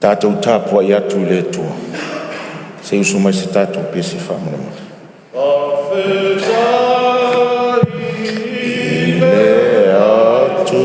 Tātou tāpua i atu le tua. Se usu mai se tātou pesi whamuna. I le atu.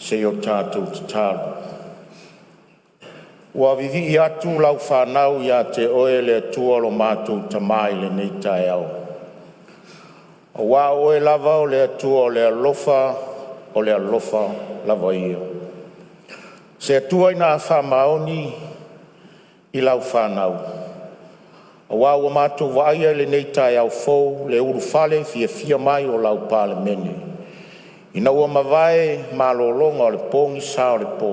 Se o tātou te tālu. Ua vivi I atu lau whanau ia te oe le tuolo mātou tamai le nei taeao. Wa oe lava o le atua o le alofa lava ia. Se atua ina whamaoni I lau whanau. Wa ua mātou waia le nei taeao fou le urufale fia mai o lau Palemene. Ina ua mawai malolonga o le pongi sa o le pō.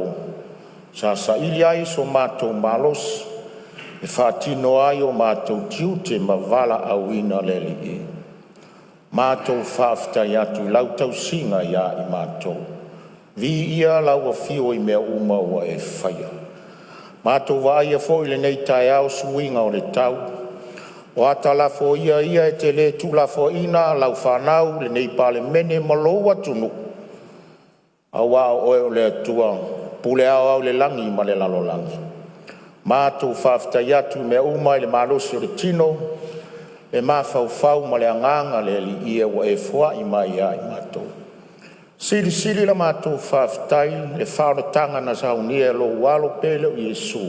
Sa ili ai so mātou malos. E whātino ai o mātou tiu te mavala au ina le li e. Mātou whāwhitai atu lau tau singa ia I mātou. Vi ia lau a fio I mea uma ua e whaia. Mātou waia fo I le nei taeao suinga o le tau. O ata la fo ia e te le tu la fo ina lau whanau le nei Palemene maloa tunu. Awa oe o le atua pule au le langi ma le lalo langi. Mātou whawhitai atu mea uma I le malosi o le tino. le mafaufau ma le agaga le ali'ia ua e foa'i mai ia i matou. Silisili la matou faafetai le fa'alotaga na saunia e lou alo pe le o iesu.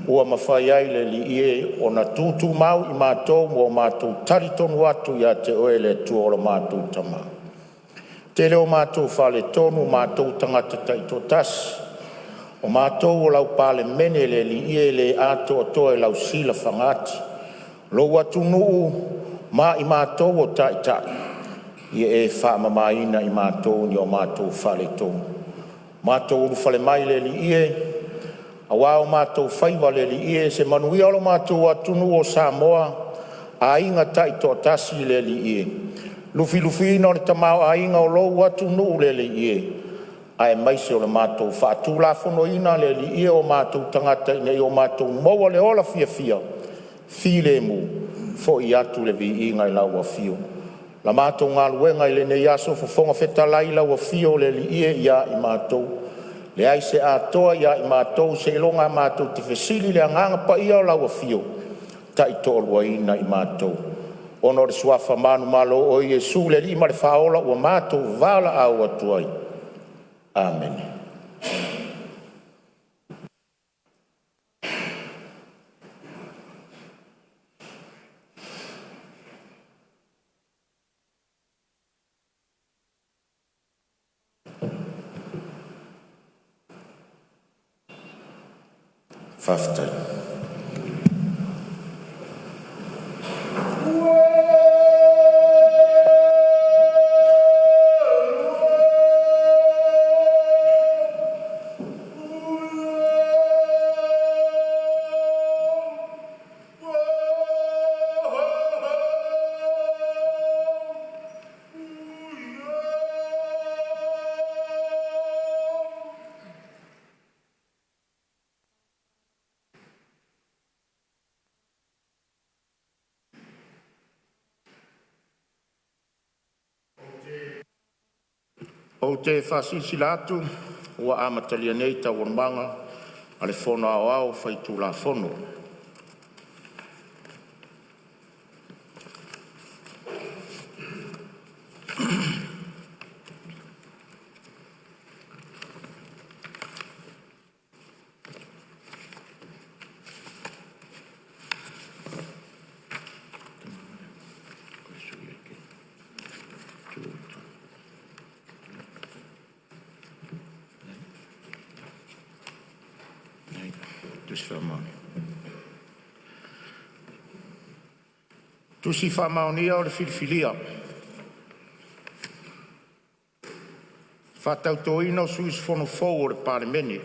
Ua mawhai ai le li'ie o na tutu mau i matou mo matou tari tonu atu ia te oe le tua o la matou tama. Te leo matou whale tonu matou tangata taitotasi. O matou o lau Palemene le li'ie le ato o toe lau sila whangati. Lou atu nuu ma i matou o taitai. Ia e whaamamaina i matou ni o matou whale tonu. Matou uru whale mai le li'ie. Awa o matou whaiva le li'ie se manuia o matou atunu o Samoa a inga taitotasi le li'ie. Lufi-lufina o le tamao a inga o lou atunu le li'ie. Ai maise o le matou whaatu la fonoina le li'ie o matou tangata nei o matou maua le ola fia-fia. File mu fo i atu le vi inga i lau a fio. La matou ngaluenga i le nei aso fofonga fetalai lau a fio le li'ie ia i matou. Le ai se atoa ia i matou se ilonga matou te fesili le anganga pa ia o lau a fio. Ta i toa ina i matou. Ono le suafa manu malo o Iesu le lima le faola ua matou vala au atuai. Amen. Faftai. O te whasisi latu, ua amatalia nei taualumaga, a le fono ao whaitu la fono. Tusi whamaonia o le filifilia. Whatautoina o suis fono fou o le Palemene.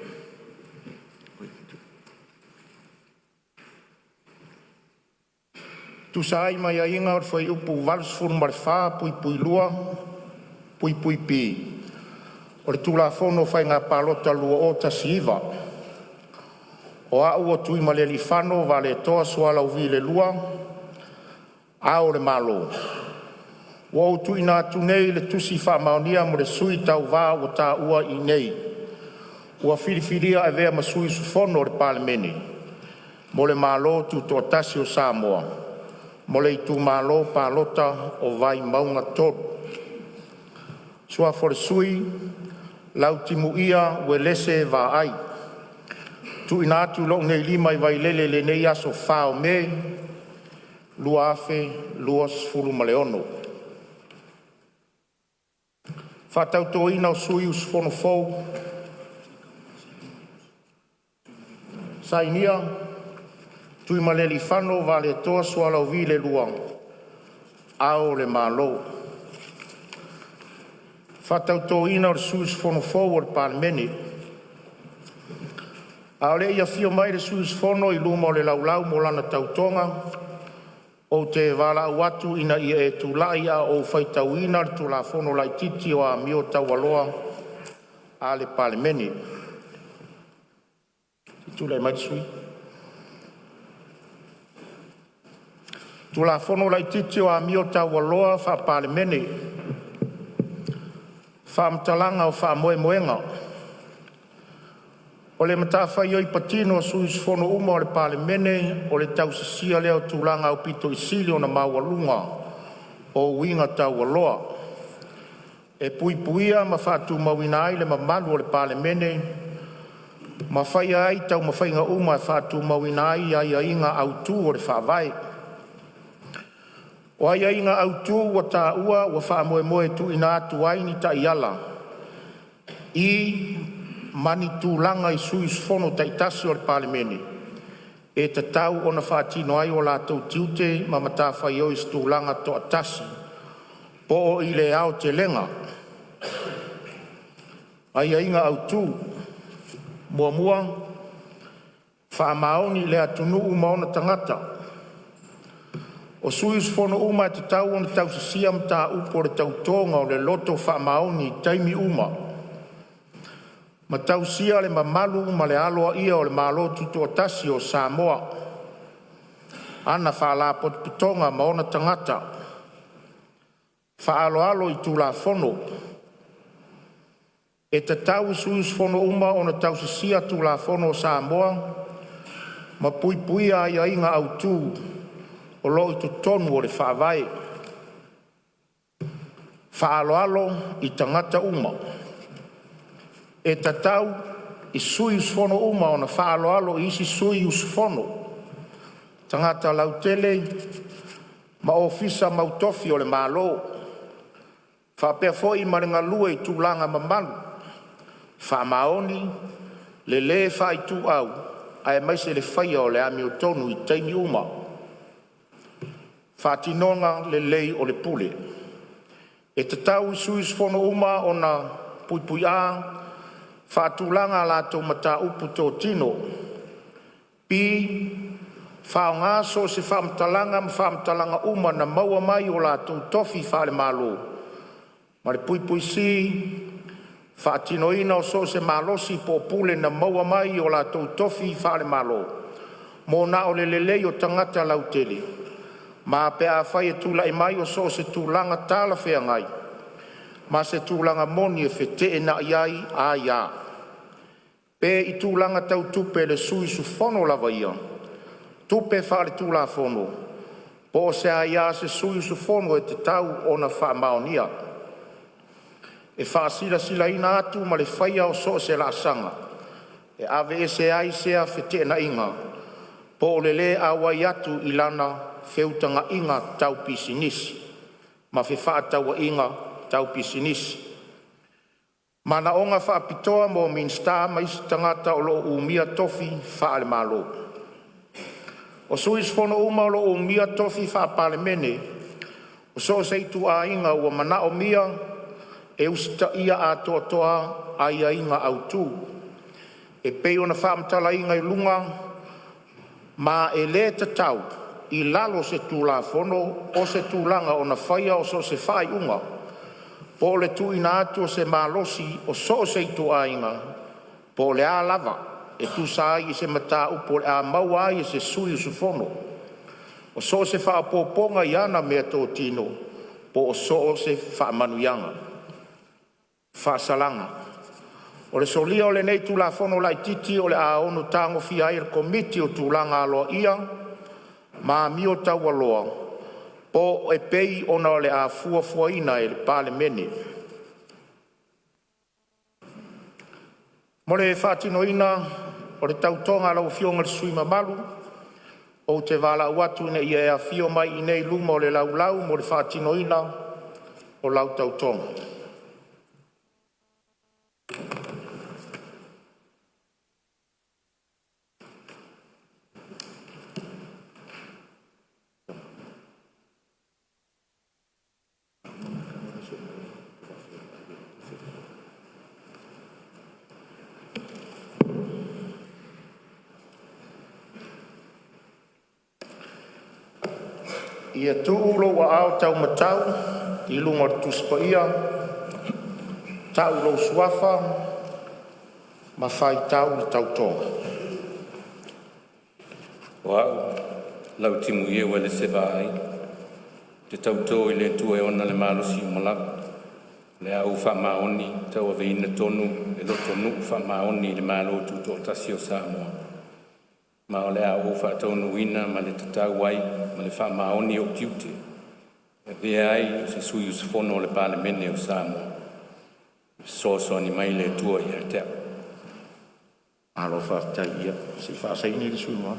Tusa ai mai a inga o le whai upu valus furu ma le wha, pui lua, pui pi. O le tula fono whai ngā palota lua o tasiiva. O au o tui ma le lifano va le toa suala uvi le lua, ao le malo. Wa utu ina atu nei le tusi whamaonia mo le sui tau wā o tā ua i nei. Ua filifilia e vea masui sufono le Palemene. Mo le malo tu tō tasi o Samoa. Mo le tu malo palota o vai maunga tōru. Sua for sui, lau timu ia ue lese vā ai. Tu ina atu lo nei lima i vai lele le nei aso whao me, lua afe, lua sfulu maleono. Whatauto ina o sui usfono fou. Sainia, tui maleli whano vale toa suala o vile lua. Ao le malo. Whatauto ina o sui usfono fou o le Palemene. Ao le ia fio mai le sui usfono i luma o le laulau mo lana tautonga. O te wala watu ina ia e tu laia o whaitauina tu la fono lai titi o a mio taualoa a le Palemene. Tu lai mai sui. Tu la fono lai titi o a mio taualoa wha Palemene. Wha mtalanga o wha moe moenga. O le matawhai o i patino o suis fono uma o le Palemene o le tausisia leo tūlanga o pito i sili o na mawalunga o winga taualoa. E puipuia ma whātu mawina ai le mamalu o le Palemene, ma whai ai tau ma whainga uma e whātu mawina ai a inga autu o le whawai. O ai inga autu o tā ua o wha moe tu ina atu ai ni ta iala. I mani tūlanga i suis fono taitasi o le Palemene. E ta tau o na whātino ai o la tau tiute ma matawhai o is tūlanga to atasi. Po o i le ao te lenga. Ai inga autu mua whaamaoni le atunu umaona tangata. O suis fono uma e te tau o na tau sasiam ta upo le tau tonga o le loto whaamaoni taimi uma. Ma tau sia le mamalu ma le aloa ia o le malo tuto atasi o Samoa. Ana whaala potputonga ma ona tangata. Whaalo i tūla fono. E te tau suis fono uma o na tau sisia tūla fono o Samoa. Ma pui ai inga autu o lo i tu tonu o le whaavai. Whaalo i tangata uma. E tatau i sui usfono uma o na whaaloalo i isi sui usfono. Tangata lautele ma ofisa mautofi o le malo. Whapea foi maringa lua i tūlanga mamalu. Whamaoni le wha i tuusao ai maise le whaia o le ami o tonu i Taimi uma. Whatinonga le lei o le pule. E tatau i sui usfono uma o na pui a whaatulanga la tau mata upu tō tino. Pi whaonga so se whaamtalanga uma na maua mai o la tau tofi whaale malo. Ma le pui si whaatino ina o so se malosi po pule na maua mai o la tau tofi whaale malo. Mō na o le lelei o tangata lautele. Ma pea whai e tūla i mai o so se tūlanga tāla whea ngai. Ma se tūlanga moni e whete e na iai a ia. Pe i tūlanga tau tupe le sui su fono lava ia. Tupe whaare tūla fono. Po se a ia se sui su fono e te tau o na wha maonia. E wha sila ina atu ma le whaia o so se la sanga. E ave e se ai sea whete e na inga. Po le awai atu ilana whiutanga inga tau pisinisi. Ma wha tau inga tau pisinisi. Mana onga whaapitoa mo minsta ma isi tangata o lo umia tofi whaale malo. O suis fono uma o lo umia tofi wha Palemene. O so seitu a inga ua mana o mia e usita ia a toa a ia inga autu. E peo na whaamtala inga i lunga ma e le tatau i lalo se tūla fono o se tūlanga o na whaia o so se whai unga. Po le tu ina atu se malosi o so se itu ainga. Po le a lava e tu sa i se mata upo le a maua i se sui su fono. O so se wha poponga i ana mea tō tino. Po o so se wha manuyanga. Wha salanga. O le solia o le nei tu la fono lai titi o le a ono tango fi air komiti o tu langa aloa ia. Ma mi o taualoa. Po e pei ona le a fuafuaina e le Palemene. Mo le whaatinoina o le tautonga lau fionga le sui mamalu. O te wala watu ina ia e a fio mai i nei luma o le laulau mo le whaatinoina o lau tautonga. Ia tuulo wa au tau matau, i lunga tuspa ia, tau lo suafa, ma whai tau le tau tonga. Wau, lau timu ia wale se vai, te tau tō i le tua e ona le malusi malak, Le au whamaoni, tau a veina tonu, e lo tonu whamaoni le malo tuto o tasi o Samoa. Ma o le au whatonu ina, ma le tatau ai, ma le whamaoni o kiute. E vea ai, se sui us fono o le Palemene o Samoa. Soso ani mai le tua i a teo. Alo whaftai ia, si whaasai ni le sui moa.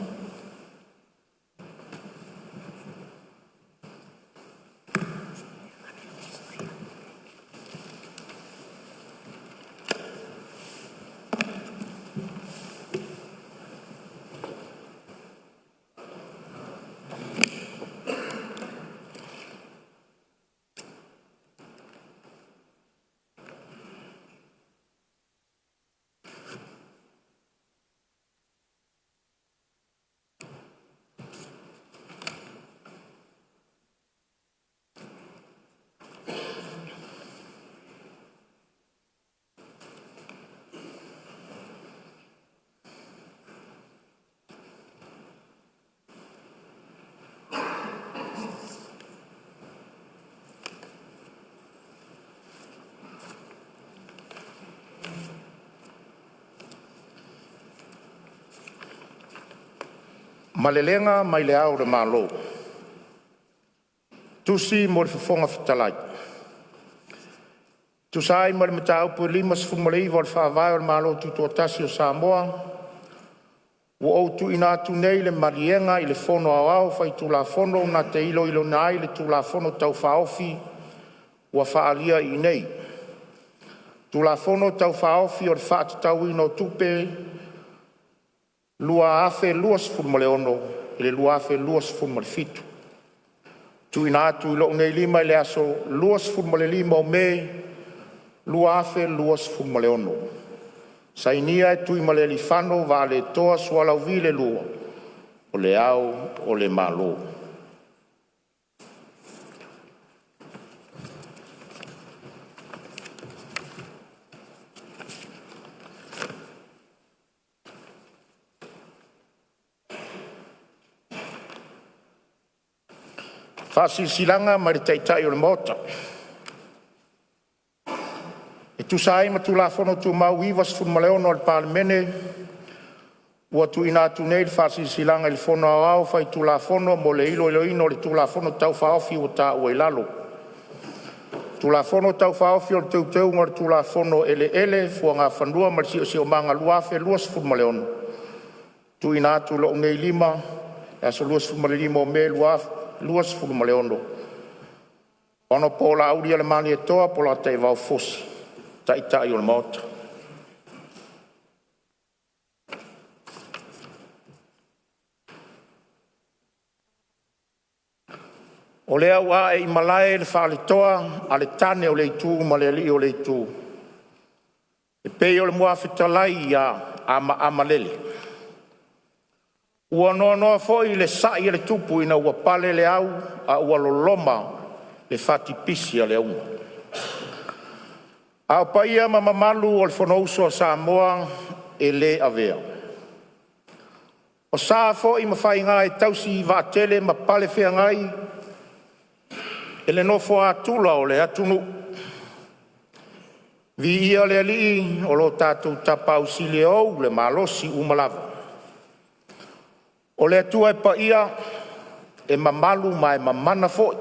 Malelenga mai le au re malo. Tusi mo le whafonga whitalai. Tusai mo le matau pu lima sfumalei vol whaavai o le malo tuto atasi o Samoa. Wo au tu ina tu nei le marienga i le fono au au fai tu la fono na te ilo nai le tu la fono tau whaofi wa whaalia i nei. Tu la fono tau whaofi o le whaatitau ino tupe lua afe luas fulmale ono, ele lua afe luas fulmale fitu. Tu ina atu ilo nei lima ele aso luas fulmale lima o me, lua afe luas fulmale ono. Sainia e tu imale li fano va le toa suala vile lua, o le au, o le malo. Fasilanga ma le taitai o le mota. E tu sai ma tu la fono tu mau ivas fulmaleono al Palemene. Ua tu ina tu nei le fasilanga il fono au fai tu la fono mo le ilo ino le tu la fono tau faofi o ta ua ilalo. Tu la fono tau faofi o teu teu ngar tu la fono ele fua ngā whanua ma si o manga luafe luas fulmaleono. Tu ina tu lo nei lima, aso luas fulmalelima o me luas fulmaleono. Ono pola auria le mani e toa pola te vau fosi. Tai o le mota. O lea ua e imalae le whaaletoa a le tane o le itu ma le ali o le itu. E pei o le mua whitalai a amalele. Ua noa foi le sai le tupu ina ua pale le au a ua loloma le whatipisi a le unga. Au paia ma mamalu o le whanouso a Samoa e le avea. O sa fo i mawhai ngā e tausi va tele ma pale whea ngai e le nofo a tula o le atunu. Vi ia le ali o lo tātou tapau sile au le malosi umalawa. O le atua e paia e mamalu ma e mamana foi.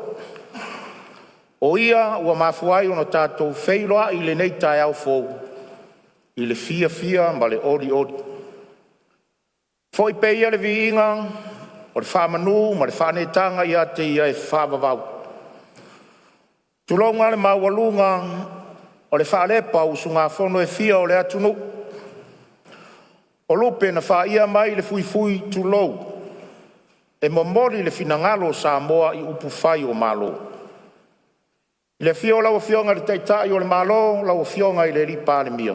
O ia ua mafuai ono tātou wheiloa i le nei taeao fōu, i le fia ma le ori. Fo i peia le viinga, o le whamanu ma le whanetanga ia te ia e whavavau. Tulonga le maualunga o le whaalepa usu ngā whono e fia o le atunu. O lupe na whaia mai le fui tulou, e momori le finangalo Samoa i upu whai o malo. Le fio lau fionga le taitai o le malo, lau fionga i le ri Palemia.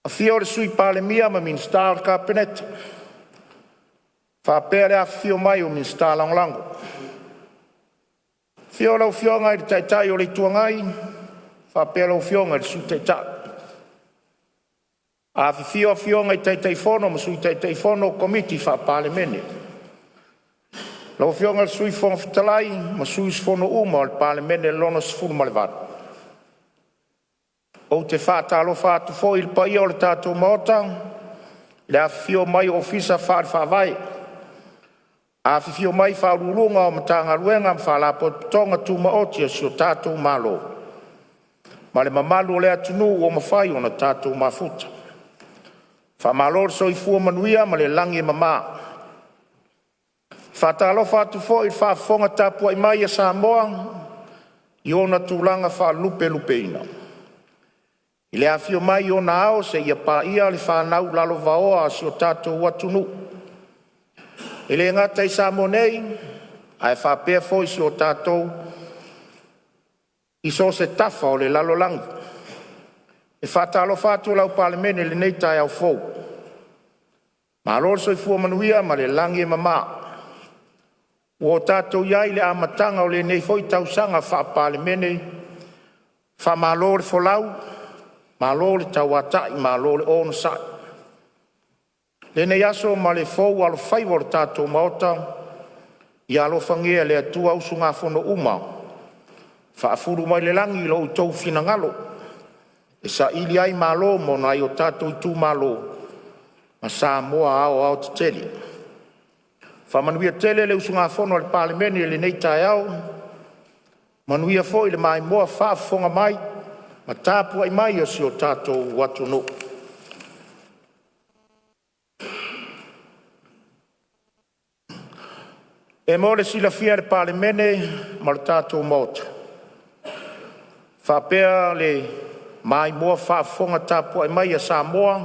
A fio le sui Palemia ma min star ka peneta. Whapea le a fio mai o min star langlango. Fio lau fionga i le taitai o le tuangai, whapea lau fionga i le sui taitai. A fio fionga i taitai fono ma sui taitai fono komiti wha Palemene. Lau fionga le sui fonga fitalai, ma sui sfono uma o le palemene lona sifuru ma le vatu. O te whātalo whātu fo il pai o le tātou maota, le a fio mai ofisa whāri whāwai. A fio mai whārurunga o matanga ruenga ma whālapo tonga tu maoti a sio tātou malo. Ma le mamalu o le atunu o mawhai o na tātou mafuta. Whamalor so i fua manuia ma le langi mama. Whātalo whātu fo i whāfonga tāpua i mai a Samoa, i ona tūlanga whālupe lupe ina. I le awhio mai o na ao se ia pā ia le whanau lalo vaoa a sio tātou watunu. I le ngata i Samoa nei, ai whapea fo i sio tātou i so se tafa o le lalo langi. E whātalo whātu lau palemene le nei taeao fou. Ma lor so i fua manuia ma le langi e mama. O tātou iai le amatanga o le nei foi tausanga wha palemene, wha malo le folau, malo le tauatai, malo le ono sai. Le nei aso ma le fou alo whaiwa le tātou maota, i alo whangia le atua usu ngā fono uma, wha afuru mai le langi lo utou fina ngalo, e sa ili ai malo mo na i o tātou i tū malo, ma Samoa ao te teli. Whamanuia tele le usu ngā fono le palemene le nei taeao, manuia fo i le mai moa whaafonga mai, ma tāpua i mai o si o tātou watunu. E mo le sila fia le palemene ma le tātou mota. Whapea le mai moa whaafonga tāpua i mai a Samoa,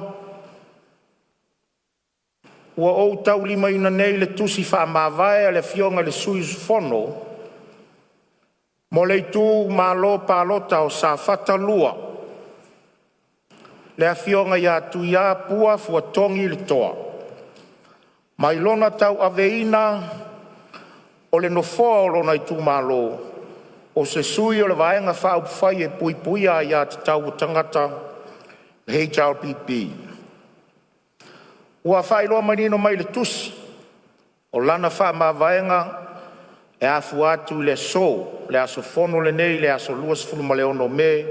ua ou tau lima ina nei le tusi whaamawai le fionga le sui fono, mo le tū malo palota o sa Aso Lua. Le a fionga ia tu ia pua fua tongi le toa. Mai lona tau aveina o le nofoa o lona i tū malo, o se sui o le vaenga whaupwhai e pui pui a ia te tau tangata le HRPP. Ua whailoa manino mai le tusi, o lana wha mawaienga e afu atu le so, le aso fono le nei, le aso lua sifuru ma leono me,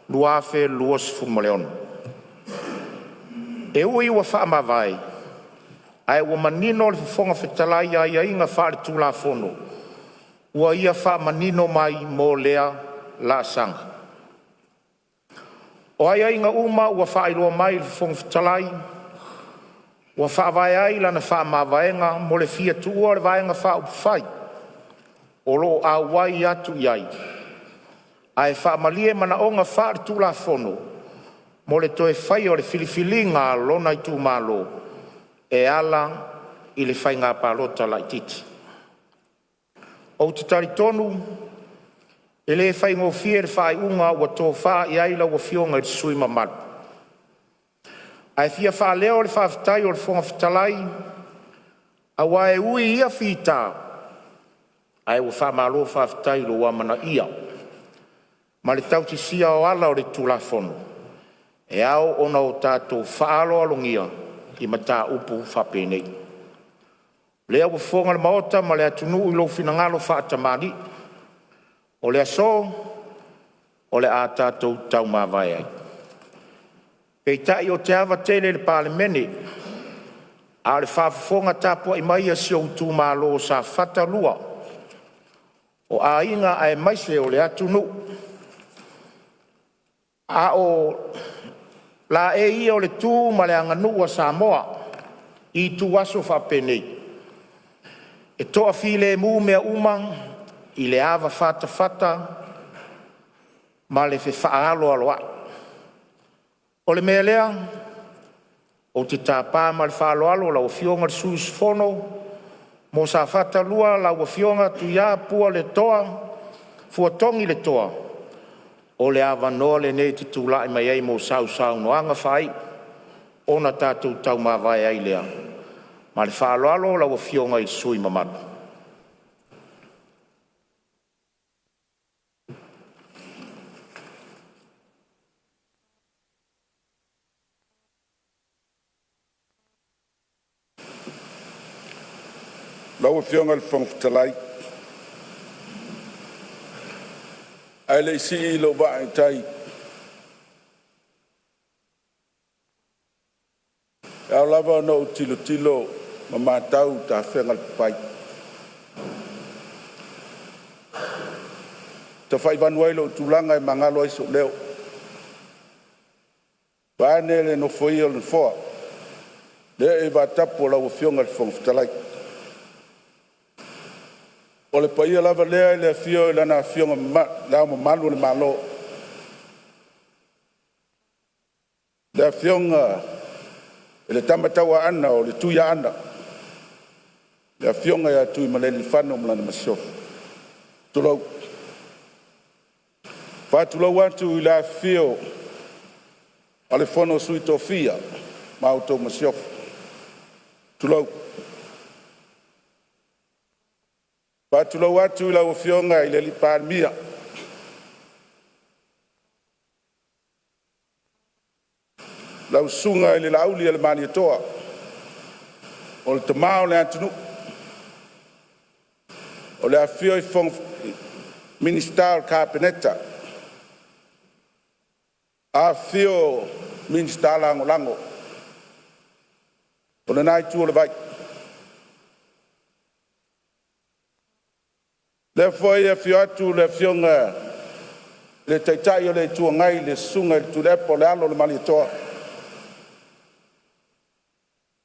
luafe lua sifuru ma leono. E ui ua wha mawai, ai ua manino le fufonga whetalai a ia inga whaare tūla fono, ua ia wha manino mai mo lea la sanga. O ai inga uma ua whailoa mai le fufonga whetalai, ua whaawai ai lana wha mawaenga mo le fia tua le vaenga wha upwhai. O lo a wai atu iai. Ai wha malie mana onga wha le tūla fono. Mo le toe whai o le filifilinga lona i tū malo. E ala i le whai ngā pālota lai titi. O te tari tonu, e le whai ngō fia le whai unga ua tō wha i aila ua fionga i sui mamatu. Ai fia wha leo le whawhitai o le whonga whitalai, a wae ui ia whita, ai ua wha malo whawhitai lo wamana ia. Ma le tauti sia o ala o le tūla fono, e au ona o tātou whaalo alongia i mata upu whapenei. Lea ua whonga le maota ma le atunu i lo finangalo whaatamani, o le aso, o le a tātou tau mawai ai. Kei tai o te awa tele le palemene, a le whaafonga tāpua i mai a sio tū malo sa Aso Lua, o a inga ai maise o le atunu. A o la e ia o le tū ma le anganu a Samoa, i tū aso whapenei. E toa file mū mea umang, i le awa whata, ma le whaalo aloa. O le mea lea, o te tāpā ma le whaaloalo la o fionga le sus fono, mo sa Aso Lua la o fionga tu ia pua le toa, fua tongi le toa, o le awa noa le nei te tūlai mai ei mo sau noanga whai, o na tātou tau mawai ai lea. Ma le whaaloalo la o fionga i sui mamatu. lau fionga le whangwhitalai. Ai le isi I lo wa tai. Au lava no tilo ma matau ta whenga le pai. Ta whai vanuai lo tūlanga I mangalo I so leo. Pane le no foi o le foa. Le e va tapo lau fionga le whangwhitalai. O le paia lava lea le fio lana fionga lau malu le malo. Le fionga le tamatawa ana o le tuia ana. Le fionga ya tui maleli whano mlana masiof. Tulau. Whatulau atu I la fio a le fono sui tofia ma auto masiof. Tulau. Whatulau atu I la fionga I le li palmia. Lau sunga I le lauli le mani toa. O le tamao le antunu. O le afio I fong minister kabineta. Afio minister lango. O le nai tu o le vai. Le foi e fio atu le fionga le taitai o le tua ngai le sunga le tulepo le alo le mani toa.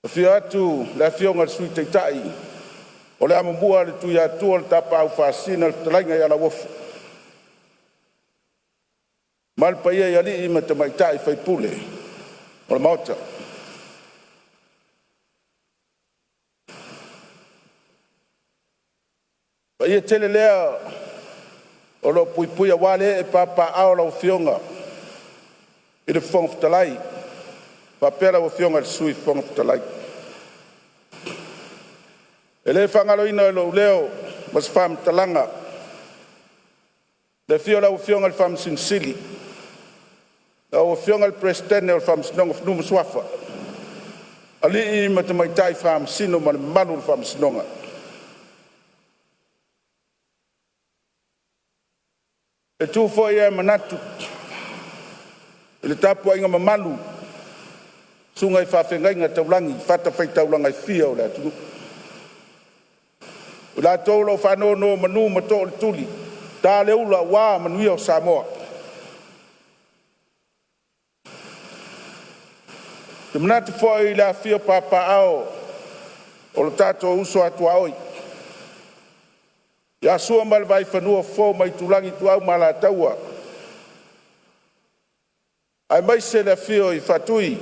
Fio atu le fionga sui taitai o le amambua le tuia tua le tapa au whaasina le talainga I ala wofu. Malpaia I ali I matamaitai whaipule o le mauta. Paia tele lea o lo puipuia wale e papa ao lau fionga I le whangwhitalai. Papera o fionga le sui whangwhitalai. E le whangalo ina lo leo mas wham talanga. Le fio lau fionga le wham sinsili. Lau fionga le presidente o le wham sinonga whanuma swafa. Ali I matamaitai wham sino ma le manu le wham sinonga. E tu foi e manatu. Le tapu ainga mamalu. Sunga I whawhengainga taulangi. Whata whai taulanga I fia o le atunu. La tolo whano no manu mato le tuli. Tā le ula wā manuia o Samoa. Te manatu foi la fia papa ao. O le tato uso atu aoi. Ia sua mal vai whanua fō mai tulangi tu au mala taua. Ai mai se le fio I whatui.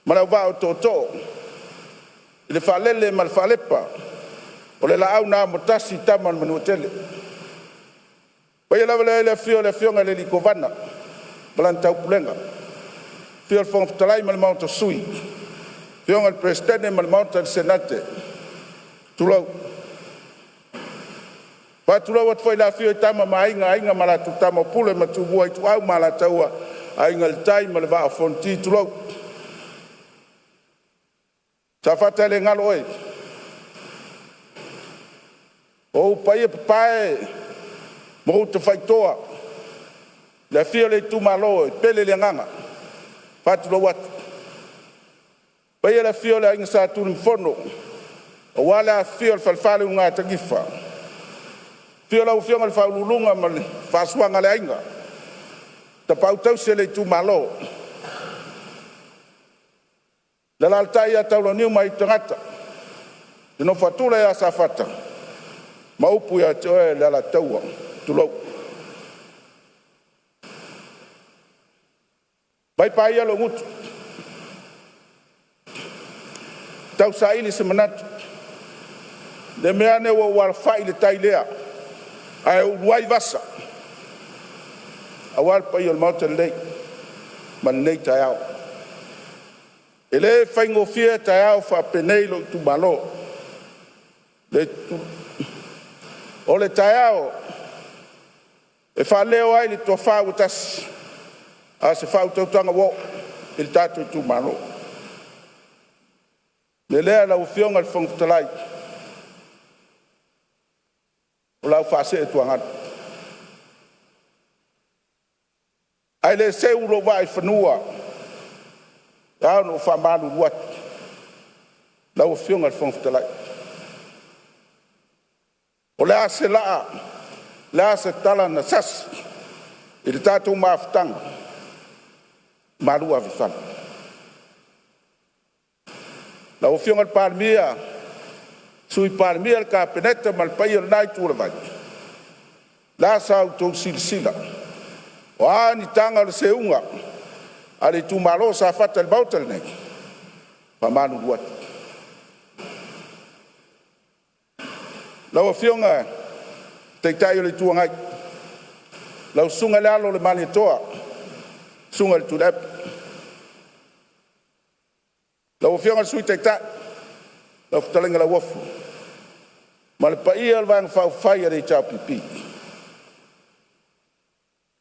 Mana wā o tōtō. I le whalele mal whalepa. O le la au na motasi taman manu tele. Pai la le fionga le likovana. Balan tau pulenga. Fio le whangwhitalai ma le maunta sui. Fionga le presidente ma le maunta le senate. Tulau. Pa tulau at foi la fio tama ma ainga ma la tu tama pule ma tu bua I tu au ma la taua. Ainga le tai ma le vaa fonti tulau. Sa fata le ngalo oi. O paia papai mo te faitoa le fia le tu malo pele le nganga patu lo wat paia le fia le inga sa tu mfono o wala fia le falfale unga tagifa fia la fia le faululunga ma le fasuanga le inga ta pautau se le tu malo la altai ya taulo ni mai tangata no fatula ya safata maupu ya toe le ala taua tulau. Vai pai alo ngutu. Tau saili se manatu. Le meane wa warfai le tailea. Ai uruai vasa. Awal pai al mauta lei. Man nei taeao. Ele whaingo fia taeao wha penei lo tu malo. Le tu o le taeao e whaleo ai le toa whau tasi a se whau tautanga wo il tātou tu malo. Le lea lau fionga le whangwhitalai o lau whase e tuangat. Ai le se ulo vai whanua, au no whamanu ruat, lau whiunga whongwhitalai. O lea se laa, lea se tala na sas, i te tātou maafutanga, marua vifana. Lau whiunga Palemene, sui Palemene ka peneta malpaia nai tūra vai. La sau tō silisila. O ani tanga le se unga, ale tu malo sa fata le bauta le nei. Pamanu ruat. Lau whiunga, te tai o le tuangai. Lau sunga le alo le mani toa, sunga le tulep. Lau whiunga sui te tai, lau futalenga la wafu. Ma le paia le vang fau fai a le tau pipi.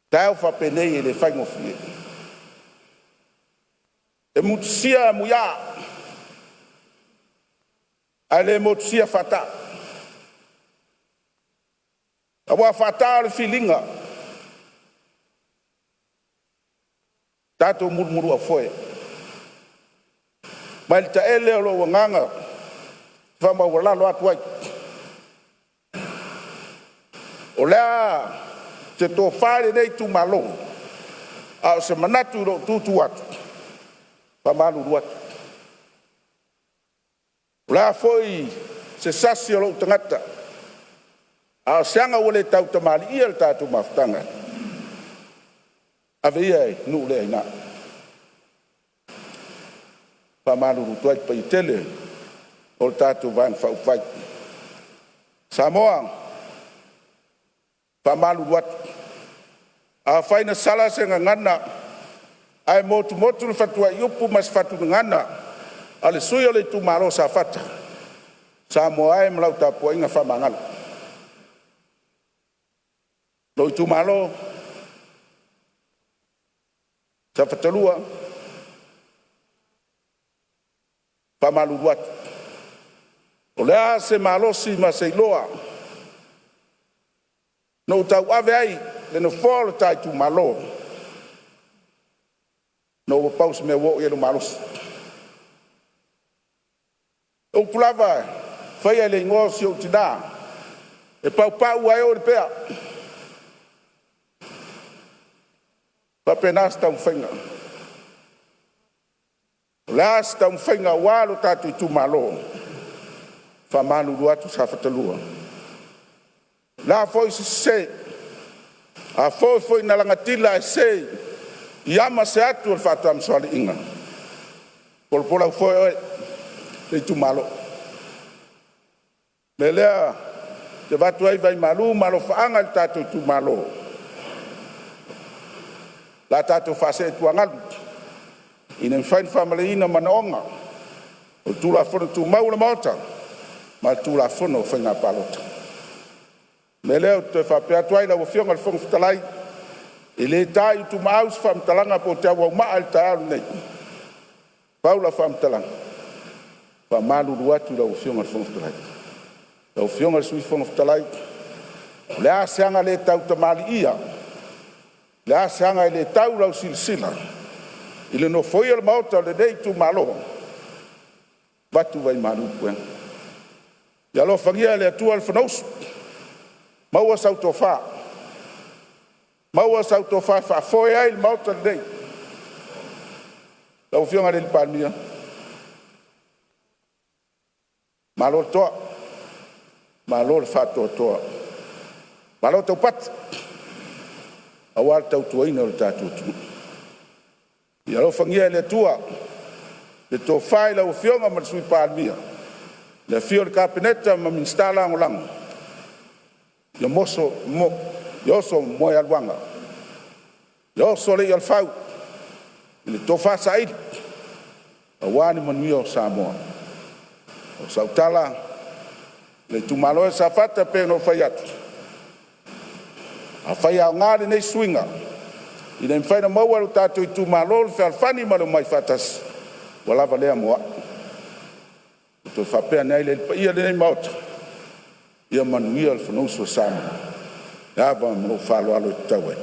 Taeao whapenei e le whaingofie. E mutusia muia. A le mutusia whata. A wa whata le whilinga. Tātou murumuru a whoe. Mai le taele o lo wanganga. Whamau walalo atu ai. O lea, te tō whare nei tū malo, a se manatu ro tūtu atu, pa malu ruatu. O lea foi se sasi o lo tangata, a seanga wale tau tamali ia le tātou mafutanga. Ave ia e, nu lea ina. Pa malu rutu ai pa i tele, o le tātou vang whaupwai. Samoa, pamalu ruatu. A whaina sala se ngana, ai motu le fatua iupu mas fatu ngana, ale sui o le tu maro sa fata. Sa moa e mlau tapua inga whamangalo. Loi tu maro, sa fatalua, pamalu ruatu. O lea se malosi ma se iloa, no tau ave ai, le no fōle tai tu malo. No wa paus me wo ia no malos. O pulava, whaia le ngō si o tina. E pau ai o le pea. Papenas tau whainga. Las tau whainga walo tatu tu malo. Whamanu ruatu sa whatalua. La foi se a foi na langatila e se iama se atu el fatu am soali inga pola foi e tu malo melea te vatu ai vai malo faanga el tatu tu malo la tatu fase tu angalu ina fain family ina manonga o tu la fono tu maula mota ma tu la fono faina palota me leo te whapea tuai la wawhionga le whongwhitalai i le tai tu maus whamtalanga po te awa maa le taeao nei. Paula whamtalanga. Whamalu ruatu la wawhionga le whongwhitalai. La wawhionga le sui whongwhitalai. Le a seanga le tau tamali ia. Le a seanga le tau lau silisila. I le no foia le maota le nei tu malo. Watu vai malu kuen. Ia lo whangia le atua le whanausu. Maua sautofa. Maua sautofa fa foi ai le mauta nei. La ufiona le Palemene. Malo toa. Malo le fato toa. Malo tau pat. Awal tau tuaina le tatu tu. Ia lo fangia le tua. Le to fai la ufiona ma sui Palemene. Le fio le kapeneta ma minstala ngolang. Yo moso mo ya luanga. Yo sole ya fau. Le tofa sai. Awani manio Samoa. O sautala le tumalo sa fata pe no fayat. A faya ngale nei swinga. Ina mfaina mawa utato itu malo fa fani malo mai fatas. Wala vale moa. To fa pe nei le ia nei maut. ia manuia le fonoso sama ia va mo falo alo tawe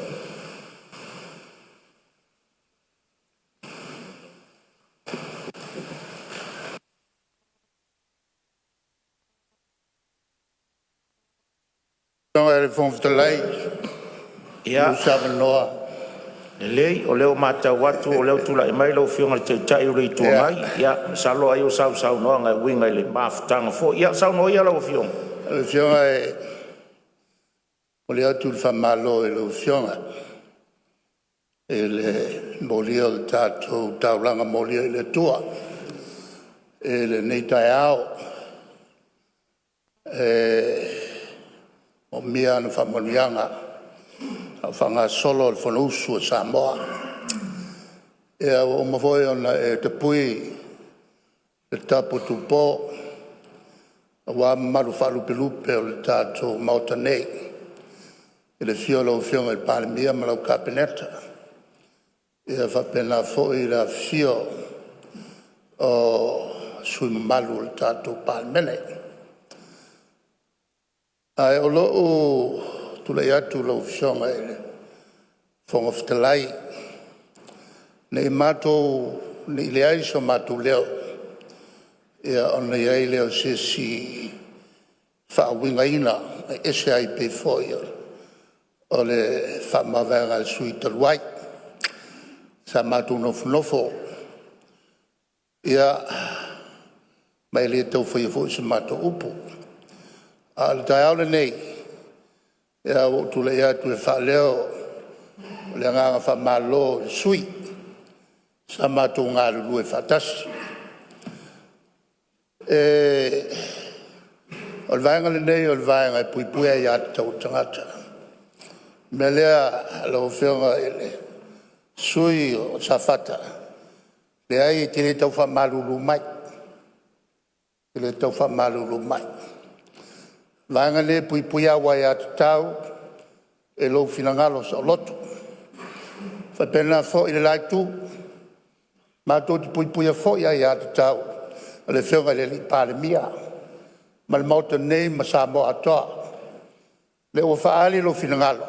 Ele fonftalai ia usavanoa lei o leo matau watu o leo tula mai lo fionga te tai o le tuangai ia salo ai o sau no nga winga le maftanga fo ia sau no ia lo fionga le fionga o le atu fa malo e lo fionga ele molio le tato taulanga molio le tua ele nei taeao o mia na famolianga a fanga solo le fonusu Samoa e o mavoi ona e te pui le tapu tupo wa maru falu pelupe o le tato mauta nei e le fiolo fionga il Palemene malau kapeneta e a whapena foi la fio o sui malu le tato Palemene ai o loo tula atu lo fionga ele fonga ftalai nei mato nei leai so mato leo e ona ia leo si fa winga ina e se ai pe foi o le fa mavera al sui talwai sa mato nofo ia mai le tau foi se mato upu al taeao nei ia o tula ia tu fa leo le nga fa malo sui sa mato nga lu e fatas o vanga le nei o vanga pui ia tau tangata melea lo fionga ele sui o safata le ai tele tau fa malo lu mai tele tau fa malo lu mai vanga le pui awa ia tau e lo finangalo sa loto fa pena fo ile lai tu ma to pui fo ia tau le fionga le Palemene ma le mauta nei ma Samoa atoa le o faali lo finangalo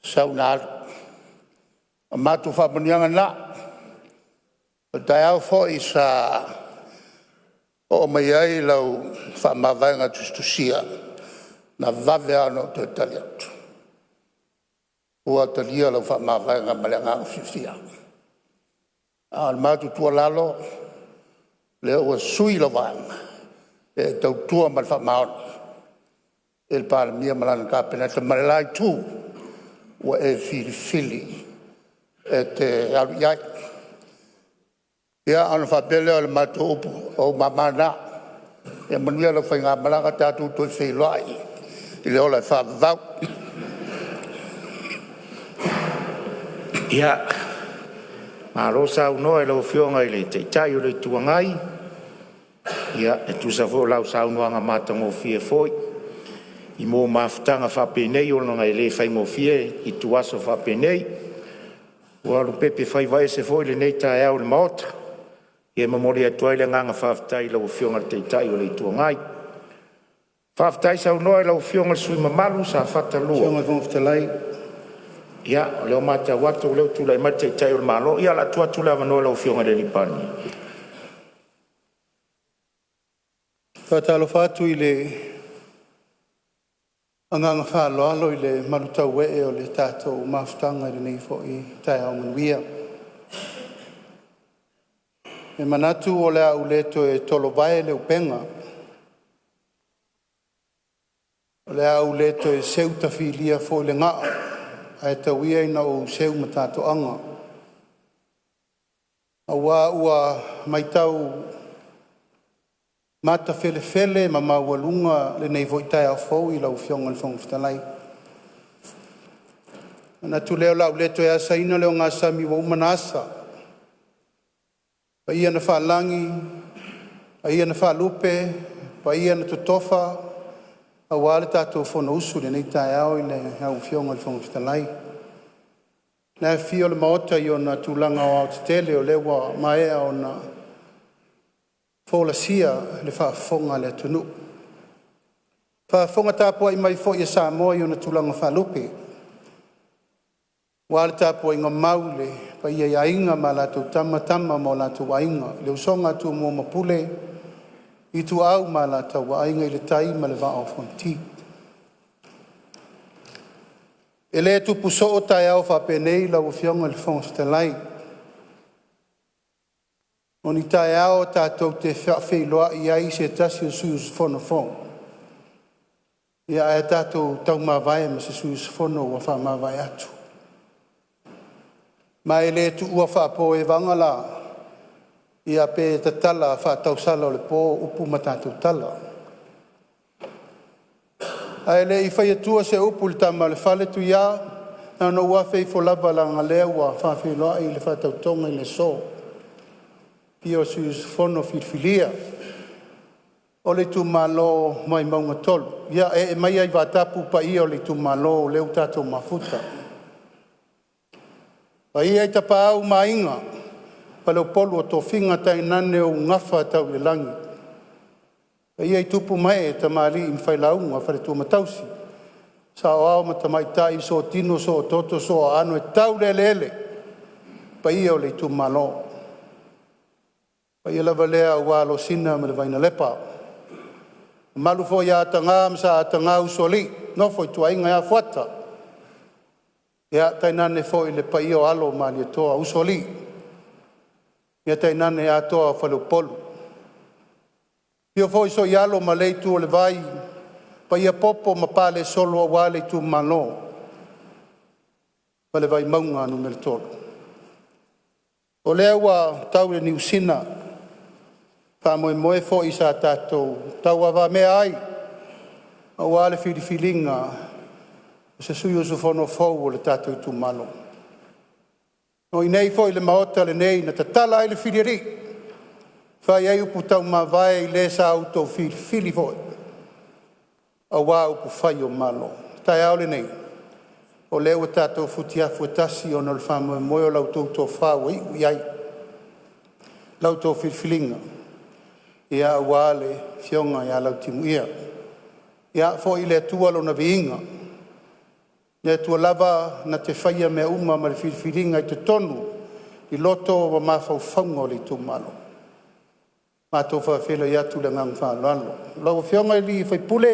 sa unalo ma tu fa banianga na taeao fo isa o mai ai lau fa mavanga tustusia na vave ano te taliatu ua talia lau fa mavanga malanga fifia al matu tua lalo le ua sui la vanga e tau tua mal fa maon el Palemene malanga kapeneta malai tu ua e fili e te alu iai ia ana fa pele al matu o mamana e manuia lo fainga malanga tatu to sei loi ile ola fa vau ia ma rosa no e lo fionga ile te tai o le tuangai ia e tu sa vo lau sa no nga mata mo fie foi i mo maftanga fa penei o nga ile fai mo fie i tu aso fa penei o lo pepe fai vai se foi le nei taeao le mota e mamori atu ile nganga faftai lo fionga te tai o le tuangai faftai sa no lo fionga sui mamalu sa fata lua fionga faftai ia le mata watu le tu le mata tai o malo ia la tua tu la no lo fionga le lipani fata lo fatu ile anganga fa lo ile maluta we o le tato maftanga le nei fo i taeao manuia e manatu o le auleto e tolo vai le upenga. O le auleto e seuta filia fo le ngā. A e tauia ina o seu matato anga. A ua mai tau mata fele ma mawalunga le nei voitai a fau i lau fionga le fonga fitalai. Manatu leo la auleto e asa ina leo ngā sami wa umanasa. Pa ia na whaalangi, pa ia na whaalupe, pa ia na totofa, a wale tātou whona usu le nei taeao i le hau fionga le whonga fitalai. Nā fio le maota i o na tūlanga o te tele o lewa maea o na whola sia le whaafonga le tunu. Fonotaga i mai fo i Samoa i ona tulanga whalupe. Wale tapo inga maule, pa ia inga ma latu tama mo latu wainga. Le usonga tu mo mapule, i tu au ma latu wainga i le tai ma le vao fonti. E le tu puso o taeao whapenei la ufionga le fonstelai. O ni taeao tātou te whailoa i ai se tasi o suus fonofong. Ia e tātou tau mawai ma se suus fono wa wha mawai atu. Ma e le tu ua whaapo e wangala ia pe te tala whaatau sala o le pō upu ma tātou tala. Ai le i whaiatua se upu le tama le whale tu ia na no ua whaifo lava la ngalea ua whawhiloa i le whaatau tonga i le so. Pio suus fono whirwhilia. O le tu malo mai maunga tolu. Ia e mai ai watapu pa ia o le tu malo leu tātou mafuta. Pa ia i tapa au mainga, pa leo polu o tō whinga tai nane o ngafa tau le langi. Pa ia i tupu mai e tamari i mwhailaunga whare tū matausi. Sa o au matamai tai so tino so toto so anu e tau lele. Pa ia o le tu malo. Pa ia lava lea walo sina me le vaina lepa. Malu fo ia tanga msa tanga usoli, no fo tu ainga ia fuata. Ia tainane fo i le pai o alo ma le toa usoli. Ia tainane ia toa whalu polu. Ia fo iso i alo ma leitu o le vai, pa ia popo ma pale solo a wale tu malo. Pa le vai maunga anu mele tolu. O lea ua tau le ni usina, pa moe fo i sa tātou, tau awa mea ai, a wale whiriwhilinga, se sui o sufono fau o le tātou tu malo. No i nei fo i le maota le nei na tatala ai le whiriri. Whai ai upu tau mawai le sa auto whirwhili fo. A wā upu whai o malo. Taeao le nei. O leo tātou futiafu e tasi o na le whamoe moe o lau tō whau i uiai. Lau tō whirwhilinga. Ia wale fionga ia lau timu ia. Ia fo i le tualo na viinga. Ia tua lava na te whaia mea uma ma le whirwhiringa i te tonu i loto wa mawhau whaunga o le tu malo. Mātou whawhela i atu le ngang whālalo. Lau fionga i li i whaipule,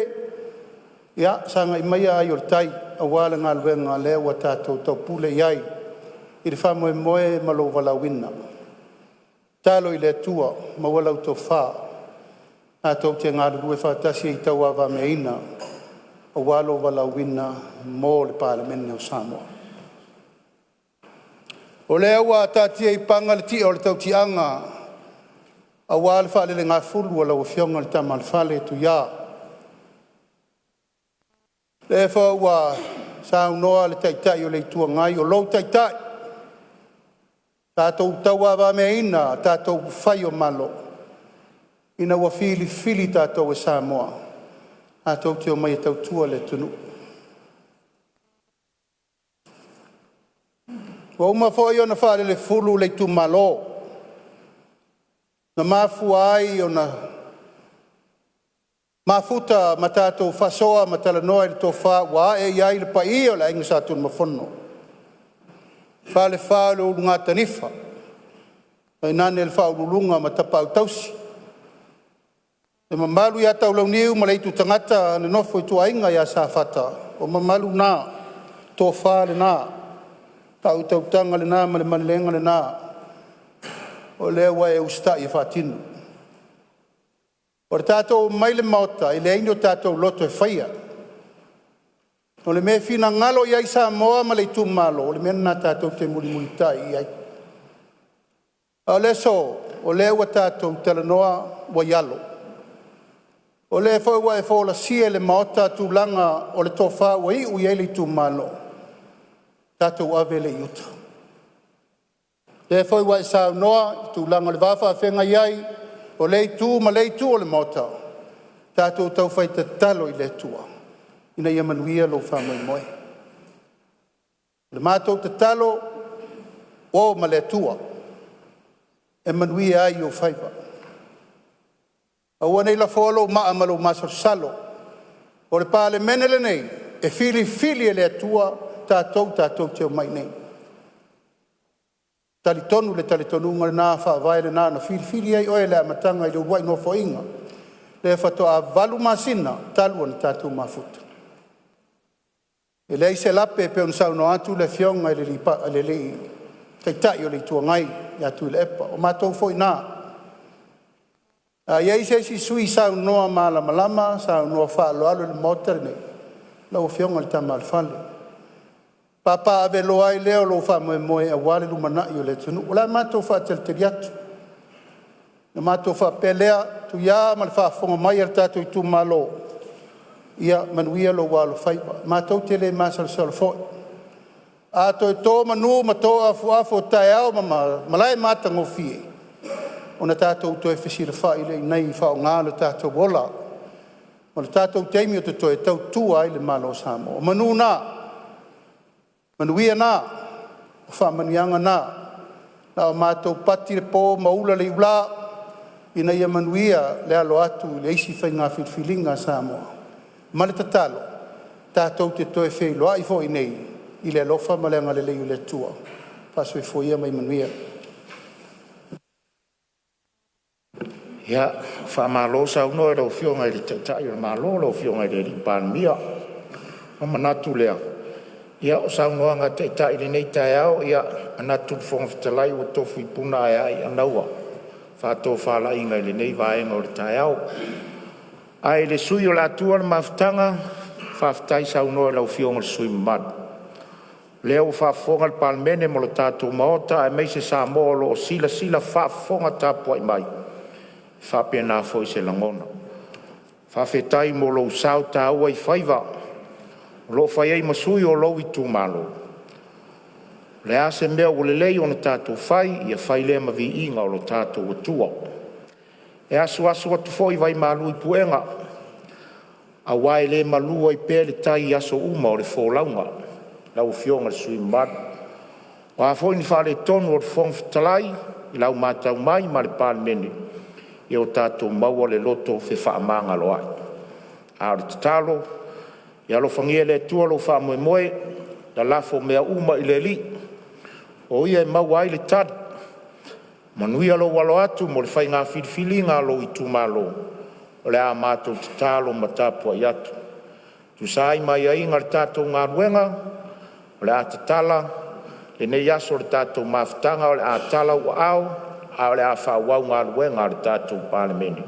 ia sanga i maia ai o le tai a wale ngā luenga lea wa tātou tau pule iai i le whamoe moe malo walawina. Talo i le tua ma walau tau wha. A tau te ngā rue whātasi i tau awa me ina. O walo walawina mo le Palemene Samoa. O lea ua tātia i panga le tia o le tautianga a wale whale le ngā fulu o lau fionga le tamal whale tu ia. Le wha ua sa unoa le taitai o le tua ngai o lou taitai. Tātou tau awa me ina, tātou whai o malo. Ina ua fili tātou e Samoa. A tau te o mai e tau tua le tunu. Wa uma fo i ona whare le fulu le tu malo. Na mafu ai o na mafuta ma tātou whasoa ma tala noa i le tō wha wa e iai le pa i o la inga sa tunu mafono. Whale whale o ngā tanifa. Ai nane le wha ulunga ma tapa au tausi. E mamalu ia tau lau niu ma leitu tangata na nofo i tu ainga ia sa whata. O mamalu nā, tō whāle nā, tau tanga le nā, ma le malenga le nā. O lea wa e usta i whātinu. O le tātou mai le maota, i le aini o tātou loto e whaia. O le mea whina ngalo i ai sa moa ma leitu malo, o le mea nā tātou te muli tai i ai. O le so, o lea wa tātou talanoa wa yalo. O le fo wa e fo la sia le maota tu langa o le tofa wa i u yele tu malo. Tato avele yuta. Le fo wa sa noa tu langa le vafa fenga yai o le tu ma le tu o le maota. Tato tau fai te talo i le tua. Ina ia manuia lo fa moi moi. Le mato te talo o ma le tua. E manuia ai o faiva. Aua nei la folo ma amalo masor salo. O le Palemene le nei, e fili e le atua tātou te o mai nei. Talitonu le talitonu ngare nā whaavai le nā na fili ai oe le amatanga i le uwai no foinga. Le whatoa valu masina talua ni tātou mafuta. E lei se lape pe un sauno atu le fionga i le lipa le lei taitai o le tua ngai i atu le epa. O mātou foi nā. Ia ise si sui saunoa malama, saunoa whaaloalo le motor nei. Lau fionga le tama alfale. Papa ave loa i leo lo wha moe a wale lumana i o le tunu. Ola mātou wha tel atu. Na mātou wha pelea tu ia ma le wha fonga mai ar tātou i tu malo. Ia manuia lo walo whaipa. Mātou te le māsal sal foi. A to e tō manu ma tō afu taeao ma malai mātango fie. O na tātou to e whisira whai le nei wha o ngālo tātou wola. O na tātou teimi o to e tau tua i le malo Samoa. O manu nā. Manuia nā. O wha manuianga nā. Na o mātou pati le pō maula le ula. Ina ia manuia le alo atu le isi whai ngā whiwhilinga Samoa. Ma le tatalo. Tātou te to e whai loa i fo i nei. I le alofa ma le ngale leo le tua. Paso e fo ia mai manuia. Ia, whamalo sau noe rau fionga i le tautai o malo rau fionga i le ripanmia. O manatu lea. Ia, o sau noa ngā tautai le nei taeao, ia, anatu fonga fitalai o tofu i puna ai anaua. Whato whala inga i le nei vaenga o le taeao. Ai le sui o la tua le mafutanga, whaftai sau noe rau fionga le sui mamadu. Leo whafonga le Palemene mo le tātou maota, e meise Samoa lo o sila whafonga tāpua i mai. Whapea nā fwoi se langona. Whawhetai mo lo usau tāua i whaiva. Lo whai ei masui o lo i tūmalo. Le ase mea o le lei o na tātou whai, ia whai lea ma vi inga o lo tātou atua. E asu atu fwoi vai malu i puenga. A wai le malua i pēle tai aso uma o le fōlaunga. Lau fionga sui mat. O a fwoi ni whale tonu o le fong fitalai, i lau mātau mai ma le Palemene. I o tātou maua le loto fe whaamanga loa. A o te talo, i alo whangia le tua lo wha moe moe, la lafo mea uma i le li. O ia e maua ai le tad. Manui alo walo atu mo le whai ngā whirwhili ngā lo i tūmalo. O le a mātou te talo matapua i atu. Tu sai mai a inga le tātou ngā ruenga, o le a te tala, le nei aso le tātou mafutanga o le a tala ua au, a le a whawau ngā ruenga le tātou Palemene.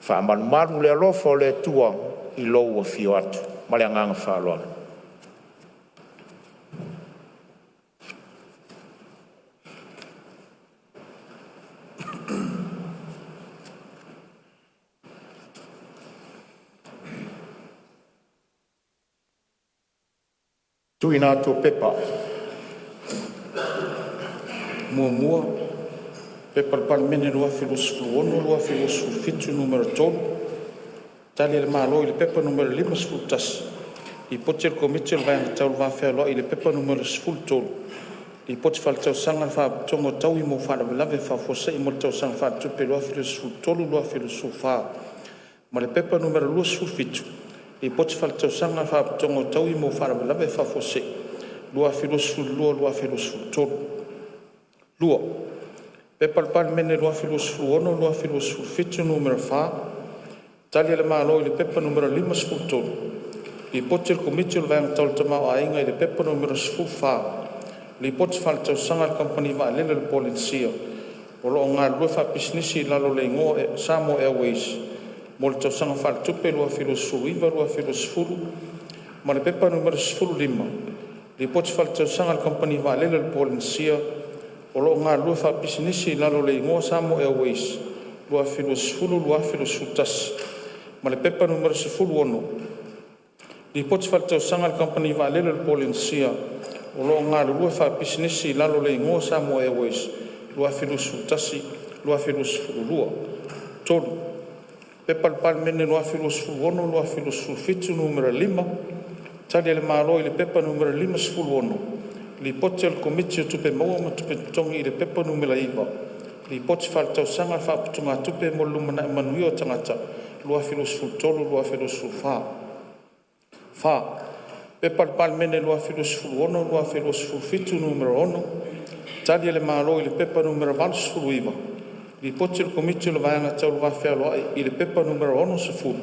Whaamanumaru le alofa o le tua i lou a fio atu. Ma le anganga whaloa. Tui nā tō pepa. Mua. Pepa le Palemene lua filosofu ono, lua filosofu fitu numero tolu. Tali le malo i le pepa numero 5 tasi. I poti le komiti le vaenga tau le vafea loa i le pepa numero 10 tolu. I poti fale tau sanga whaatongo tau i mo whaalavelave whaafosa i mo le tau sanga whaatupe lua filosofu tolu, lua filosofu whaa. Ma le pepa numero 2 fitu. I poti fale tau sanga whaatongo tau i mo whaalavelave whaafosa lua filosofu lua, lua filosofu tolu. Lua. Pepa le Palemene lua filosofu ono, lua filosofu fitu numero 4. Tali le malo i le pepa numero 5 tolu. I poti le komiti le vaenga tau le tamau a inga i le pepa numero 10 Li poti fale tau sanga le company va lele le polizia. O lo ngā lua wha pisnisi lalo le ingoa Samoa Airways. Mo le tau sanga fale tupe lua filosofu iwa, lua filosofu. Ma le pepa numero 15. Li poti fale tau sanga le company va lele le polizia. O lo ngā lua wha pisnisi lalo le ingoa Samoa Airways. Lua filosofu, lua filosofu tasi. Ma le pepa numero 11. Li poti fale tau sanga le company va lele le polizia. O lo ngā lua wha pisnisi lalo le ingoa Samoa Airways. Lua filosofu tasi, lua filosofu lua. Tolu. Pepa le Palemene lua filosofu ono, lua filosofu fitu numero 5. Tali le malo i le pepa numero 51. Li poti le komiti o tupe maua ma tupe tongi i le pepa numero 1. Li poti fale tau sanga whaaputunga tupe mo lumana manuia o tangata. Lua filosofu tolu, lua filosofu wha. Fa. Pe Palemene lua filosofulu ono, lua filosofulu fitu numero ono. Tali le malo i le pepa numero valsfulu iwa. Li poche le komiti le vaanga tau le wafea loa i le pepa numero ono se fulu.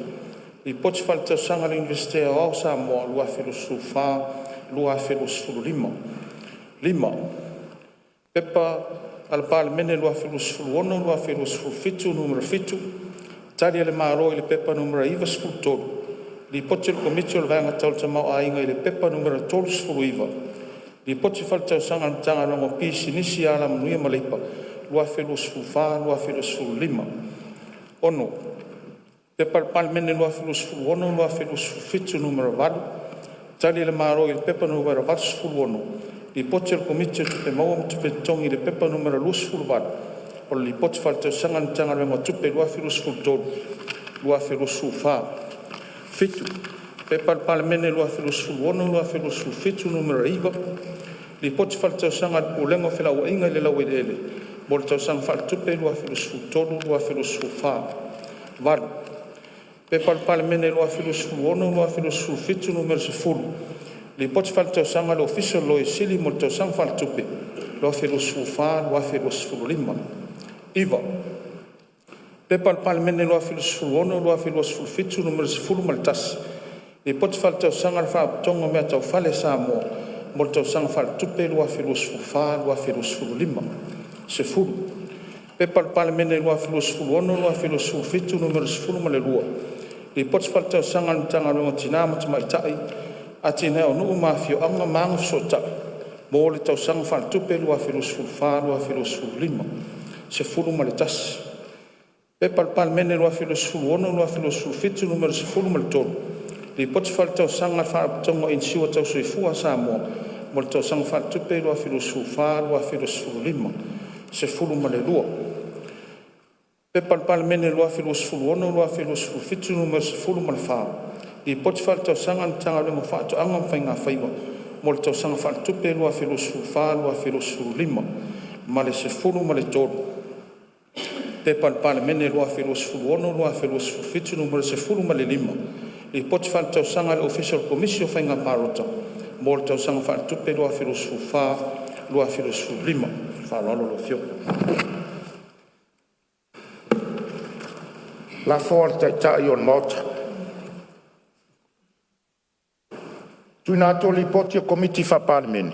Li poche fal tau sanga le investea o Samoa lua filosofulu fa, lua filosofulu lima. Lima. Pepa al Palemene lua filosofulu ono, lua filosofulu fitu numero fitu. Tali le malo i le pepa numero iwa sfulu tolu. Li poche le komiti le vaanga tau le tamau ainga i le pepa numero tolu sfulu iwa. Li poche fal tau sanga le tanga longo pisi nisi ala manuia malipa. Lua filosofulu fa, lua filosofulu lima. Ono. Pepa le Palemene lua filosofulu ono, lua filosofulu fitu numero valu. Tali le maro i le pepa numero valsfulu ono. Li poche le komiti le tupe maua tupe tongi le pepa numero lusfulu valu. O li poche fal tau sanga le tanga longo tupe lua filosofulu tolu. Lua filosofulu fa. Fitu. Pepa le Palemene lua filosofulu ono, lua filosofulu fitu numero iwa. Li poche fal tau sanga le ulengo fila ua inga le lau ele. Mo le tau sanga fal tupe lua filosofulu tolu, lua filosofulu fa. Valu. Pepa le Palemene lua filosofulu ono, lua filosofulu fitu numero sefulu. Li poche fal tau sanga le official lo e sili mo le tau sanga fal tupe. Lua filosofulu fa, lua filosofulu lima. Iwa. Pepa le Palemene lua filosofulu ono, lua filosofulu fitu numero sefulu ma le tasi. Li poche fal tau sanga le whaatonga mea tau fale Samoa. Mo le tau sanga fal tupe lua filosofulu fa, lua filosofulu lima. Sefulu. Pepa le Palemene lua filosofulu ono, lua filosofulu fitu numero sefulu ma le lua. Li poche fal tau sanga le tanga longa tina matamaitai. A tina o nuu mafio anga maanga sota. Mo le tau sanga fal tupe lua filosofulu fa, lua filosofulu lima. Sefulu ma le tasi. Pepa le Palemene lua filosofulu ono, lua filosofulu fitu numero sefulu ma le tolu. Li poche fal tau sanga le whaatonga insiwa tau soifua Samoa. Mo le tau sanga fal tupe lua filosofulu fa, lua filosofulu lima. Sefulu ma le lua. Pepa le Palemene lua filosofulu ono, lua filosofulu fitu numero sefulu ma le fa. Li poche fal tau sanga le tanga lengo whaato anga mwhainga whaiwa. Mo le tau sanga fal tupe lua filosofulu fa, lua filosofulu lima. Ma le sefulu ma le tolu. Pepa le Palemene lua filosofulu ono, lua filosofulu fitu numero sefulu ma le lima. Li poche fal tau sanga le official commission whainga parota. Mo le tau sanga fal tupe lua filosofulu fa, lua filosofulu lima. Whalalo lo fio. La forte tai on mota. Tuna to li poti komiti fa Palemene.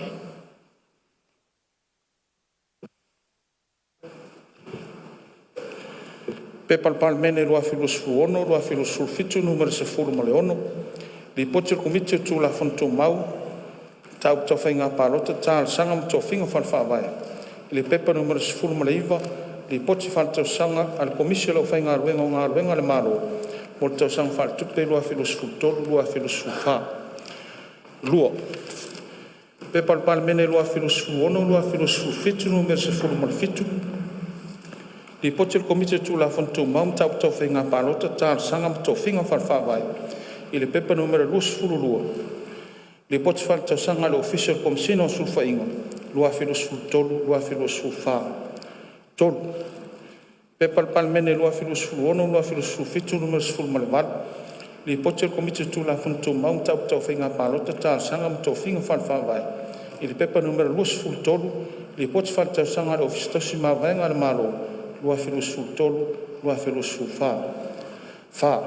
Pepa le Palemene lua filosofulu ono, lua filosofulu fitu numero sefulu ma le ono. Li poti komiti tu la fonto mau. Tau tau whainga parota, tā sanga mo tau whinga whanwhawai. Le pepa numero sefulu ma le iwa. Li poti fal tau sanga al komisi lau whainga aruenga o ngā aruenga le maro. Mo le tau sanga fal tupe lua filosofulu tolu, lua filosofulu fa. Lua. Pepa le Palemene lua filosofulu ono, lua filosofulu fitu numero sefulu ma le fitu. Li poti le komiti tu la fontou mau tau tau whainga parota, tā sanga mo tau whinga whanwhawai. I le pepa numero lusfulu lua. Li poti fal tau sanga le official komsino sulfa inga. Lua filosofulu tolu, lua filosofulu fa. Tolu. Pepa le Palemene lua filosofulu ono, lua filosofulu fitu numero sefulu ma le valu. Li poti le komiti tu la fontou mau tau tau whainga parota, tā sanga mo tau whinga whanwhawai. I le pepa numero lusfulu tolu. Li poti fal tau sanga le offistosi mawaenga le malo. Lua filosofulu tolu, lua filosofulu fa. Fa.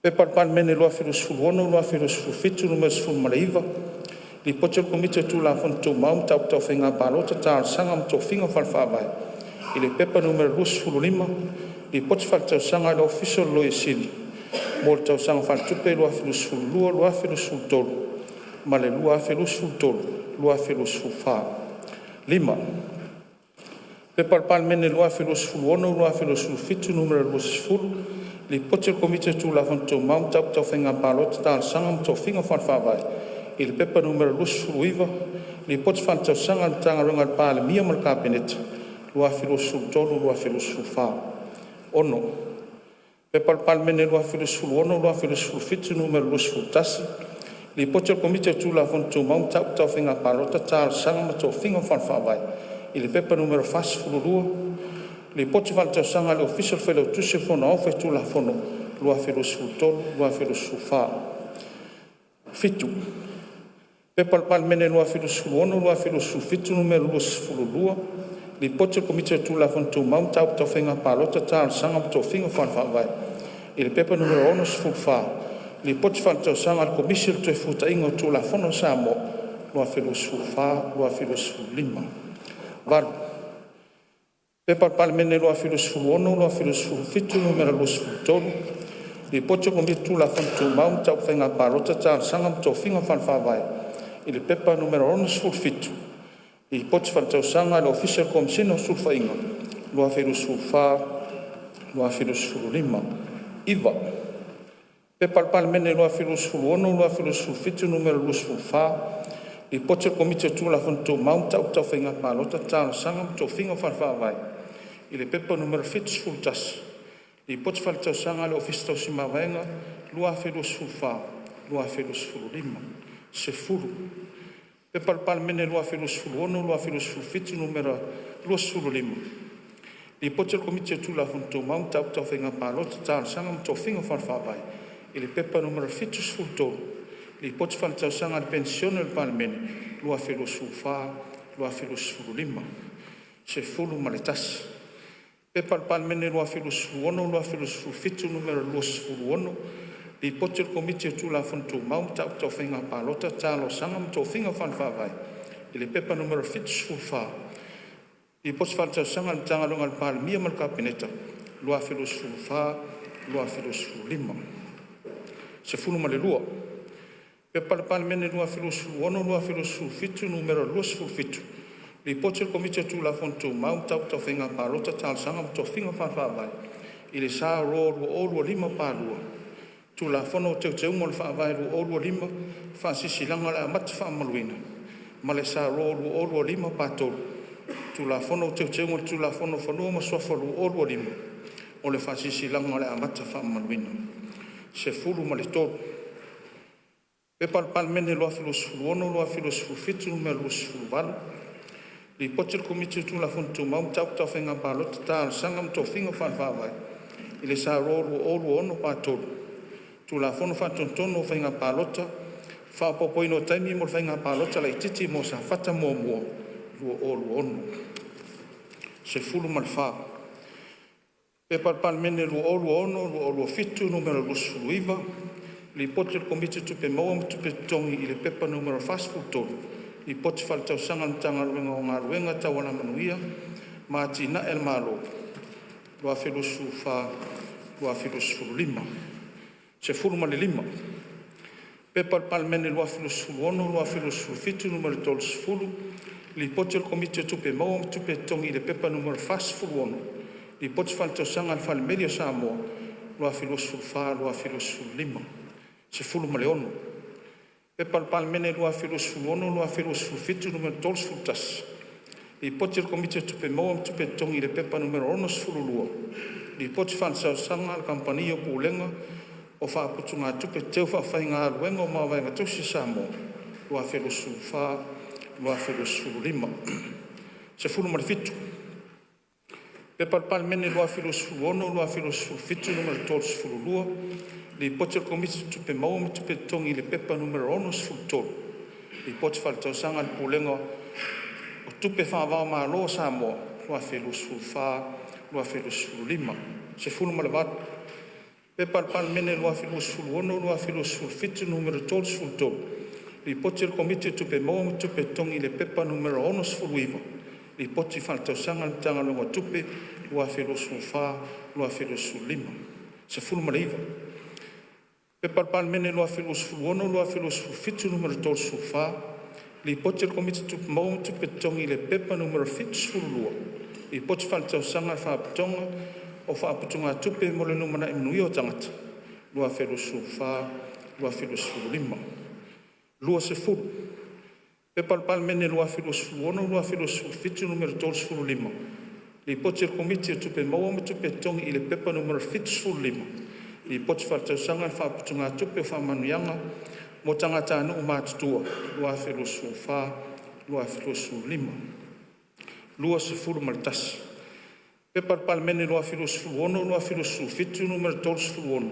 Pepa le Palemene lua filosofulu ono, lua filosofulu fitu numero sefulu ma le iwa. Li poti le komiti tu la fontou mau tau tau whainga parota, tā sanga mo tau whinga whanwhawai. I le pepa numero lusfulu lima. Li poti fal tau sanga le official lo e sili. Mo le tau sanga fal tupe lua filosofulu lua, lua filosofulu tolu. Ma le lua filosofulu tolu, lua filosofulu fa. Lima. Pepa le Palemene lua filosofulu ono, lua filosofulu fitu numero lua sefulu. Li poti le komiti tu la fontou mau tau tau whainga parota, tā sanga mo tau whinga whanwhawai. I le pepa numero lua sefulu iwa. Li poti fal tau sanga le tanga runga le Palemia ma le kabinete. Lua filosofulu tolu, lua filosofulu fa. Ono. Pepa le Palemene lua filosofulu ono, lua filosofulu fitu numero lua sefulu tasi. Li poti le komiti tu la fontou mau tau tau whainga parota, tā sanga mo tau whinga whanwhawai. I le pepa numero fasfulu lua. Li poti fal tau sanga le official fellow tuse fono au fe tu la fono. Lua filosofulu tolu, lua filosofulu fa. fitu. Pepa Palemene lua filosofu ono lua filosofu fitu numero lua sefululua. Li pote komite tu la fontu mau tau tawhenga palota tal sanga to finga fan vai. Il pepa numero ono sefulfa. Li pote fan tau sanga al komisi to futa ingo tu la fono samo lua filosofu fa lua filosofu lima. Valu. Pepa Palemene lua filosofu ono lua filosofu fitu numero lua sefultolu. Li pote komite tu la fontu mau tawhenga palota tal sanga to finga fan vai. Il pepa numero ono sefulfitu. I pots fantausanga le official commissioner sulfa inga. Lua filosofa, lua filosofu lima. Iva. Pepa Palemene lua filosofu ono, lua filosofu fitu numero lua sulfa. I pots komite tu la fontu mau tau tawhenga palota tala sanga to finga vai. Il pepa numero fitu sultas. I pots fantausanga le official simavenga lua filosofa, lua filosofu lima. Sefulu. Pepa Palemene lua filosofu ono, lua filosofu fitu numero lua sefulu lima. Li pote komite tu la fontu mau tau tawhenga palota tala sanga to finga vai. Il pepa numero fitu sefulu tolu. Li pote fantausanga le pensione le Palemene lua filosofa, lua filosofu lima. Sefulu maletasi. Pepa Palemene lua filosofu ono, lua filosofu fitu numero lua sefulu ono. Li pote komite tu la fontu mau tau tawhenga palota talo sanga to finga vai. Il pepa numero fitu sefulfa. Li pote fantausanga le tangalonga le Palemia mal kabineta lua filosofa, lua filosofu lima. Sefulu malelua. Pepa Palemene lua filosofu ono, lua filosofu fitu numero lua sefulu fitu. Li pote komite tu la fontu mau tau tawhenga palota talo sanga to finga vai. Il sa ro lua lima palua. Tu la fono te mo fa vai o lima fa sisilanga la mat fa maluina male sa o lima pato tu la fono te mo tu la fono mo so o lima o le fa sisilanga la mat fa maluina se fulu male to Pepa Palemene lua filosofu ono, lua filosofu fitu numero lua sefulu valu. Li pote komite tu la fontu mau tau tawhenga palota tala sanga to finga vai. Ile sa o ono pato tu la fono fantontono whainga palota, whapopoino taimi mo whainga palota la ititi mo sa fata mua lua olu ono. Se fulu malwha. Pepa Palemene lua olu ono, lua olu fitu numero lua sefulu iwa, li pote komite tupe maua tupe tongi i le pepa numero fasfu tolu. Li pote faltausanga mtanga luenga o ngā luenga taualumaga, maatina el malo. Lua filosofa, lua filosofu lima. Se fulu male lima. Pepa Palemene lua filosofu ono, lua filosofu fitu numero tolu sefulu. Li pote komite tupe maua tupe tongi le pepa numero fasfulu ono. Li pote faltausanga le Palemene Samoa, lua filosofa, lua filosofu lima. Se fulu male ono. Pepa Palemene lua filosofu ono, lua filosofu fitu numero tolu sefulu tas. Li pote komite tupe maua tupe tongi le pepa numero ono sefulu lua. Li pote faltausanga le kampania pulenga o whaaputunga tupe teu whawhainga aluenga o mawainga tusi Samoa. Lua filosofa, lua filosofu lima. Se fulu marifitu. Pepa Palemene lua filosofu ono, lua filosofu fitu numero tolu sefulu lua. Li pote komite tupe maua tupe tongi le pepa numero ono sefulu tolu. Li pote faltausanga le pulenga o tupe whawao malo Samoa. Lua filosofa, lua filosofu lima. Se fulu marifatu. Pepa Palemene lua filosofu ono, lua filosofu fitu numero tolu sefulu tolu. Li pote komite tupe maua tupe tongi le pepa numero ono sefulu iwa. Li pote faltausanga le tangalonga tupe lua filosofa, lua filosofu lima. Se fulu mariva. Pepa Palemene lua filosofu ono, lua filosofu fitu numero tolu sefulu. Li pote komite tupe maua tupe tongi le pepa numero fitu sefulu lua. Li pote faltausanga le whaaputonga o whaaputunga tupe mo le numana imunui o tangata. Lua filosofa, lua filosofu lima. Lua sefulu. Pepa Palemene lua filosofu ono, lua filosofu fitu numero tolu sefulu lima. Li pote komite tupe maua tupe tongi i le pepa numero fitu sefulu lima. Li pote faltausanga le whaaputunga tupe o whamanuianga mo tangata anu umatutua. Lua filosofa, lua filosofu lima. Lua sefulu maritasi. Pepa Palemene lua filosofu ono, lua filosofu fitu numero tolu sefulu ono.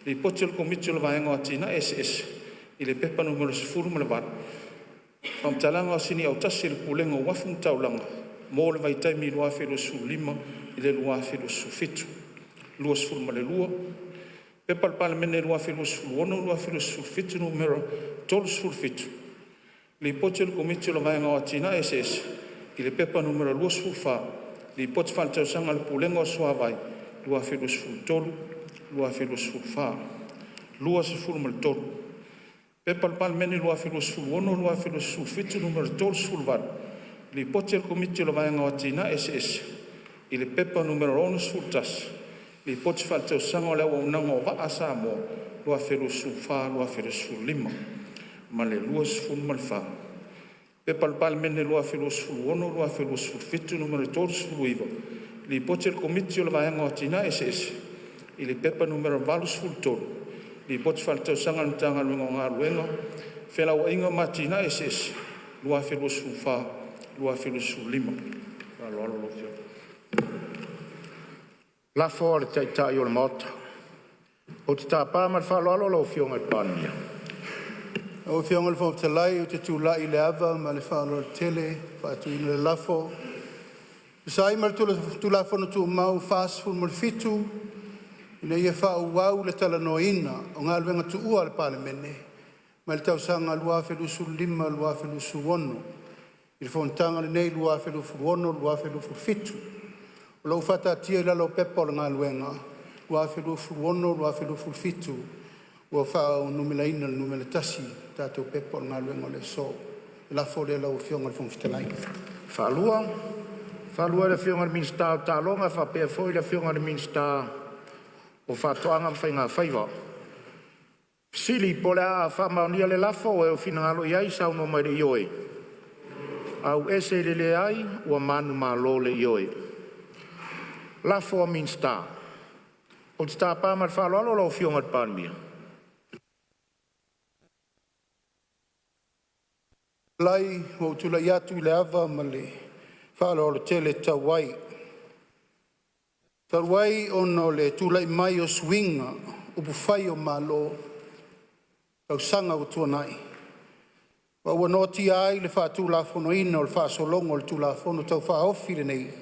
Li pote komite le vaenga o atina SS. i le pepa numero 10 ma le vale. Whamtalanga o sini au tasi le pulenga wafu taulanga. Mō le vai taimi lua whilo su 5 i le lua whilo su 7. Lua sfuru ma le lua. Pepa le palemene lua whilo su 1 lua whilo su 7 numero 12 Li pote le komiti o le vaenga o atina SS. I le pepa numero 2 li pote whaltausanga le pulenga o suavai. Lua whilo su 3 lua whilo su 4. Lua sfuru ma le 3. Pepa le palemene lua whilo su 1 lua whilo su 7 numero 12 Li pote le komiti o le vaenga o atina SS. I le pepa numero 11 Li pote whaltausanga o le awa unanga o vaa Samoa. Lua whilo su 4 lua whilo su 5. Ma le lua sfuru ma le 4. Pepa le palemene lua whilo su 1 lua whilo su 7 numero 12 Li pote le komiti o le vaenga o atina SS. I le pepa numero 23 Li pote whaltausanga le tanga luenga o ngā luenga. Whela o inga matina SS. Lua whilo su 4 lua whilo su 5. Alo lo fio. La fore taitai o le mota. O te tāpā ma le whaloalo lo fionga i pānia. O fionga le whautalai o te tūla i le ava ma le whalo le tele, whātu ina le lafo. Sai ma le tūla whono tū mau whāsfuru ma le fitu, ina ia whau wau le tala noina o ngā luenga tu ua le palemene, ma le tausanga lua whilu su 5 lua whilu su 1. I le whontanga le nei lua whilu su 1 lua whilu su 7. O lau whata tia i lalo pepa o le ngā luenga, lua whilu su 1 lua whilu su 7. Ua whao numela ina le numela tasi, tātou pepa o le ngā luenga o le so. La fore lau fionga le whongfitalai. Whalua le fionga le minsta o tālonga, whapea foi le fionga le minsta o whatoanga mwhainga whaiva. Sili po le a whamaunia le lafo e o finangalo iai sau no mai le ioe. Au ese le ai ua manu malo le ioe. Lafo o minsta. O te tāpā mat whaloalo lau fionga te pānmia. Lai o tula iatu le ava ma le whalo le tele tauai. Tauai ono le tula i mai o swinga upu whai o malo tau sanga o tuanai. Wa ua noti ai le whaatula fono ina o le whaasolongo o le tula fono tau whaofi le nei.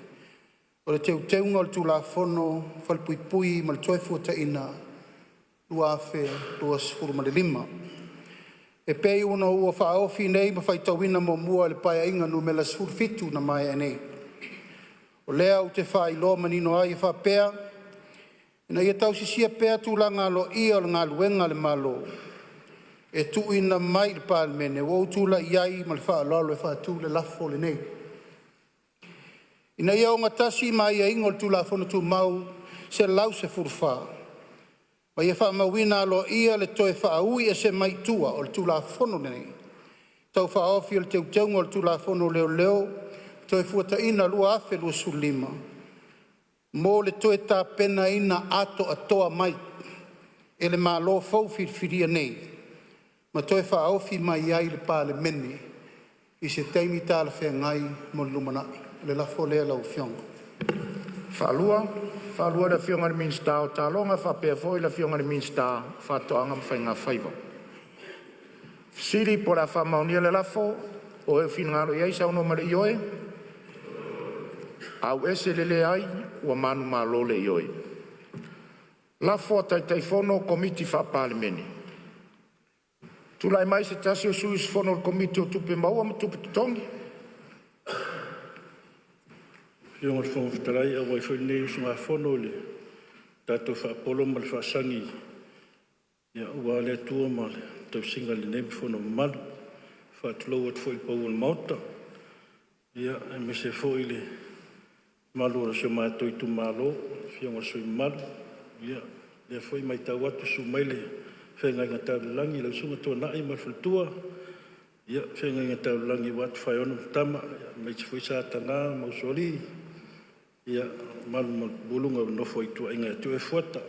O le teunga o le tula fono whalpuipui ma le toefu ta ina lua afe lua sifuru ma le 5. E pei una ua whaofi nei ma whaitawina mo mua le paia inga numela sifuru fitu na mai e nei. O lea u te whai loa manino ai e whapea. Ina ia tau sisia pea tūla ngā lo ia o le ngā luenga le malo. E tu ina mai le palemene, o tūla iai ma le whaalalo e whaatu le lafo le nei. Ina ia o ngatasi mai e ingo le tūla fono tū mau se lau se furwha. Ma ia whaamawina lo ia le toe whaaui e se mai tua o le tūla fono le nei. Tau whaofi o le teutaunga o le tūla fono leo leo, toe fuata ina lua afe lua su 5. Mō le toe tā pena ina ato atoa mai. E le malo fau whiriwhiria nei. Ma toe whaofi mai ai le palemene. I se teimi tā le whengai mo lumanai. Le lafo lea lau fionga. Whalua le fionga le minsta o tālonga, whapea foi le fionga le minsta whatoanga mwhainga whaiva. Siri po la whamaunia le lafo, o e whinangaro iai sau no mare ioe. Au ese le ai, ua manu malo le ioe. Lafo tai fono komiti whapalemene. Tulai mai se tasi o suis fono komiti o tupe maua ma tupe tutongi. Iong al fong fitarai a wai fai nei usunga fono le tato whaapolo ma le whaasangi ia ua le atua ma le tau singa le nemi fono malu whaatulau at fwoi pau al mauta ia e me se fwoi le malu ora se mātou i tu malo fiong al soi malu ia le fwoi mai tau atu su mai le whengai ngā tau langi lau sunga tua nai ma whaltua ia whengai ngā tau langi watu whai ono tama mai te fwoi sātanga mausoli ia malu bulunga no foi tu inga tu e fota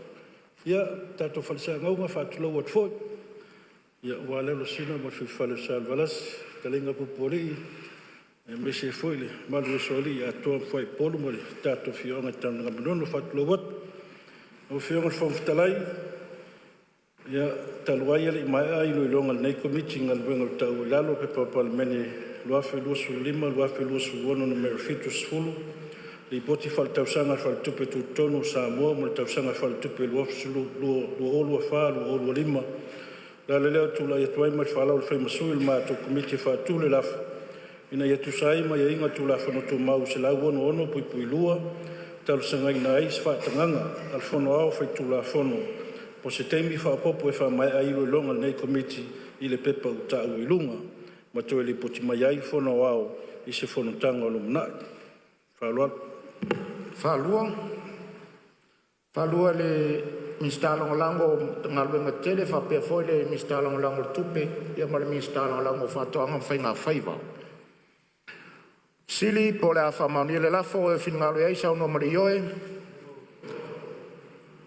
ia tato falsa ngau fatu lo wat foi ia wala lo sina mo fi fala sal valas talinga popoli e me se foi le malu soli a to foi polo mo tato fi ona tanga no fatu lo wat o fi ona fo talai Ia taluai ali mai ai loilonga nei komiti ngal wenga tau lalo pe Palemene lua felua sulima lua felua suluono numero fitu sfulu li poti fal tausanga fal tupe tutonu Samoa mo tausanga fal tupe lua sulu lua olua fa lua olua lima la leo tula ia tuai mai falau le faimasui le matou komiti faatule lafa ina ia tusai mai ia inga tula whanoto mau se lau ono pui lua talusangaina ai se faatanganga al fono ao fai tula fono po se teimi whaapopo e mai ai longa nei komiti i le pepa u tāu i lunga ma toe li poti mai ai fono ao i se Fonotaga o Lumanai. Whalua le Mistalongolango ngalwenga tele whapea foi le Mistalongolango tupe ia ma le Mistalongolango whatoanga whainga whaiva. Sili po le awhamani le lafo e whinngalo ai sau no marioe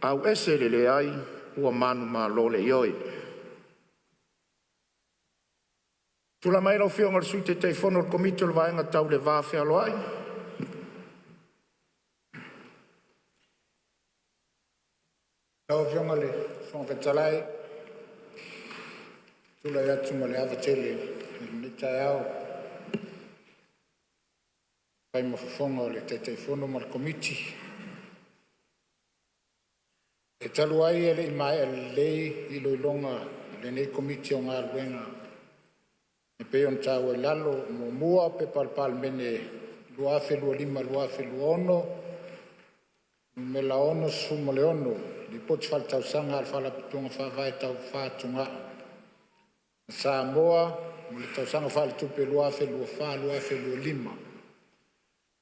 au ese le ai ua manu ma lole ioi. Tula mai rau whionga sui te whono o komiti o le vaenga tau le vāwhea loai. Lau whionga le whangawhetalai. Tula ia tunga le awatele ni taeao. Pai mawhawhonga o le te whono ma le komiti. E talu ai ele i mai ele lei i loilonga le nei komiti o ngā ruenga. E peon tāua i lalo mua pe Palemene lua whelua lima lua whelua ono. Mela ono suma le ono. Li poti whal tau sanga al whala pitunga whawai tau whātunga. Samoa, mo le tau sanga whale tupe lua whelua lima.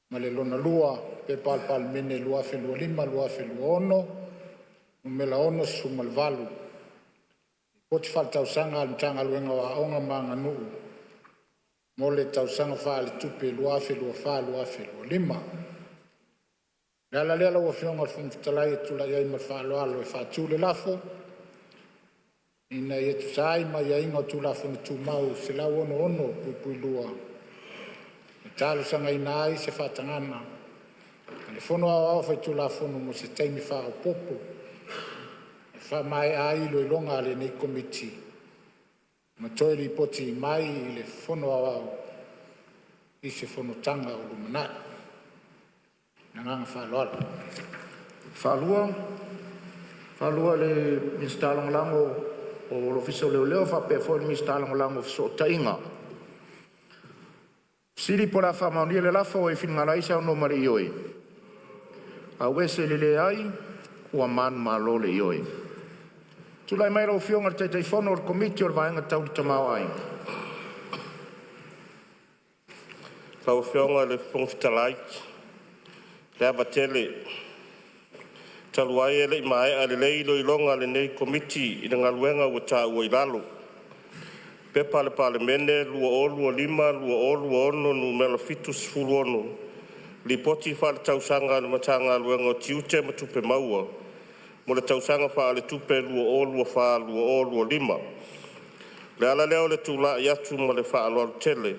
Ma le lona lua pe Palemene lua whelua lima lua whelua ono. Mela ono suma le valu. Poti whale tau sanga al mtanga luenga wa onga manga nuu. Mo le tau sanga whale tupe lua whelua lima. Lala lea lau whionga al whumfitalai e tula iai ma whalo alo e whatule lafo. Ina i etu sai ma ia inga tula whuni tu mau se lau ono pui lua. E talo sanga ina ai se whatangana. Le whono au whai tula whono mo se taimi whao popo. Wha mai ai loilonga le nei komiti. Ma toi li poti mai le whono au i se Fonotaga o Lumanai. Nanganga whalua le Mistalongolango o lofiso leo whapea foi le Mistalongolango so tainga. Siri po la whamaunia le lafo e whinngaraisa o no mari ioi. A wese le ai ua manu malo le ioi. Tulai mai rau whionga te whono o komiti o vaenga tau tamau ai. Rau whionga le whongfitalai. Le abatele. Taluai ele mai ale leilo i longa le nei komiti i nga luenga ua tā ua i lalo. Pepa le Palemene lua o lima lua o ono numero fitu sifuru ono. Li poti whale tausanga le matanga luenga o tiute matupe maua. Mo le tausanga whale tupe lua o lima. Le ala leo le tula i atu ma le whaaloa tele.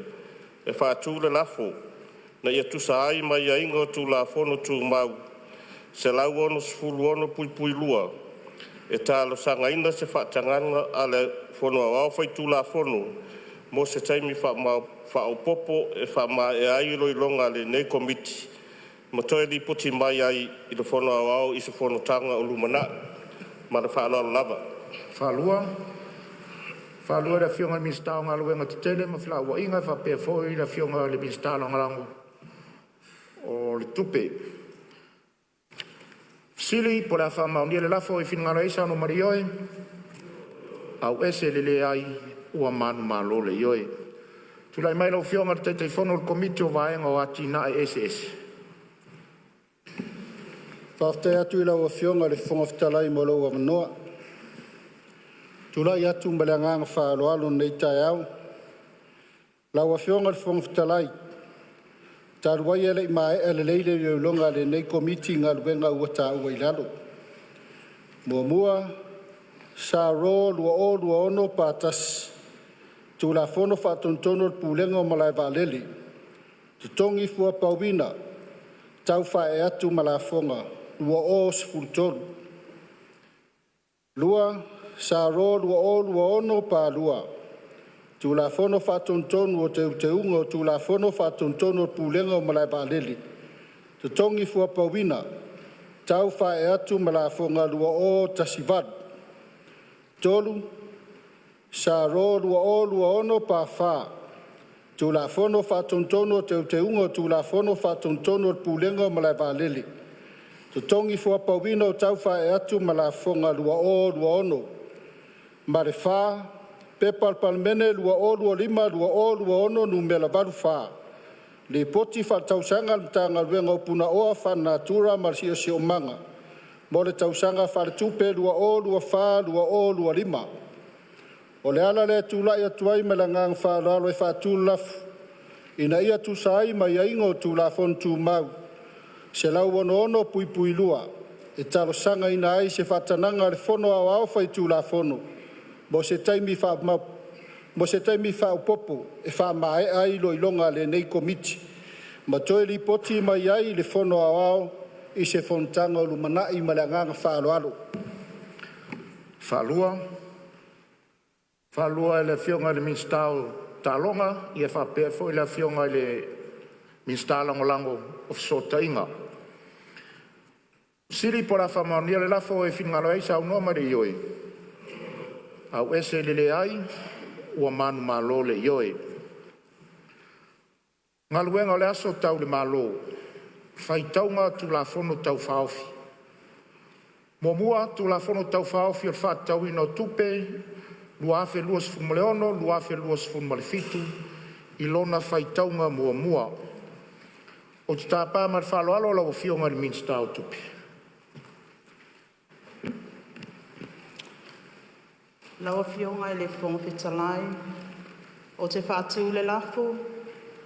E whaatu le lafo. Na ia tusa ai mai ia ingo tula fono tu mau. Se lau ono sifuru ono pui lua. E talo sanga ina se whaatanganga ale fono au whai tula fono. Mo se taimi whao popo e wha e ai roi longa le nei komiti. Ma toi li puti mai ai i le fono au i se Fonotaga o Lumanai. Ma le whaaloa lava. Whalua le whionga Mistalonga luenga te tele ma whilaua inga whapea foi le whionga le Mistalonga lango o le tupe. Sili po la whamaunia le lafo i whinngara isa no marioe. Au ese le ai ua manu malo le ioe. Tulai mai lau whionga te whono o komiti o vaenga o ati na e SS. Whaftai atu i lau a whionga le whongawhitalai mo lau a manoa. Tulai atu mbaleanganga whaaloalo nei taeao. Lau a whionga le whongawhitalai. Taruai ele i mai ele leile le longa le nei komiti ngā luenga ua tā ua i lalo. Mua, sa ro lua ono pātas. Tu la fono whātontono pūlenga o malai vāleli. Tu tongi fua pauwina. Tau whae atu malai fonga. Lua o sifurutonu. Lua, sa ro lua o lua ono pa lua. Tu la fono whatontonu o te unga o tu la fono whatontonu o pulenga o malai pāleli. Tu tongi fua pawina, tau whae atu mala fonga lua o tasivad. Tolu, sa ro lua o lua ono pa wha. Tu la fono whatontonu o te unga o tu la fono whatontonu o pulenga o malai pāleli. Tu tongi fua pawina o tau whae atu mala fonga lua ono. Mare wha, Pepa Palemene lua lima lua ono numela valu fa. Le poti fa tausanga mtanga luenga upuna oa fa natura marsia si omanga. Mo le tausanga fa le tupe lua fa lua lima. O le ala le tula ia tuai melangang fa lalo e fa tulafu. Ina ia tu sai ma ia ingo tu la fon tu mau. Se lau ono pui lua. E talo sanga ina ai se fatananga le fono au fa tu la fono. Mo se taimi fa popo e fa mai ai lo ilonga le nei komiti. Ma toi li poti mai ai le fono ao i se fontanga lumana i malanga fa alo. Fa lua le fionga le minstao talonga i fa pe foi le fionga le minstao lango of sotainga. Siri pora fa mania le lafo e fingalo ai sa no mari yoi. Au ese lele ai, ua manu malo le ioe. Ngaluenga o le aso tau le malo, fai taunga tu la fono tau faofi. Momua tu la fono tau faofi o fat tau ino tupe, lua afe luas fumaleono, lua afe luas fumalefitu, ilona fai taunga mua. O te tāpā mar whaloalo lau fionga ni minsta o tupe. Lawa fionga le fonga fitalai, o te whātu le lafo,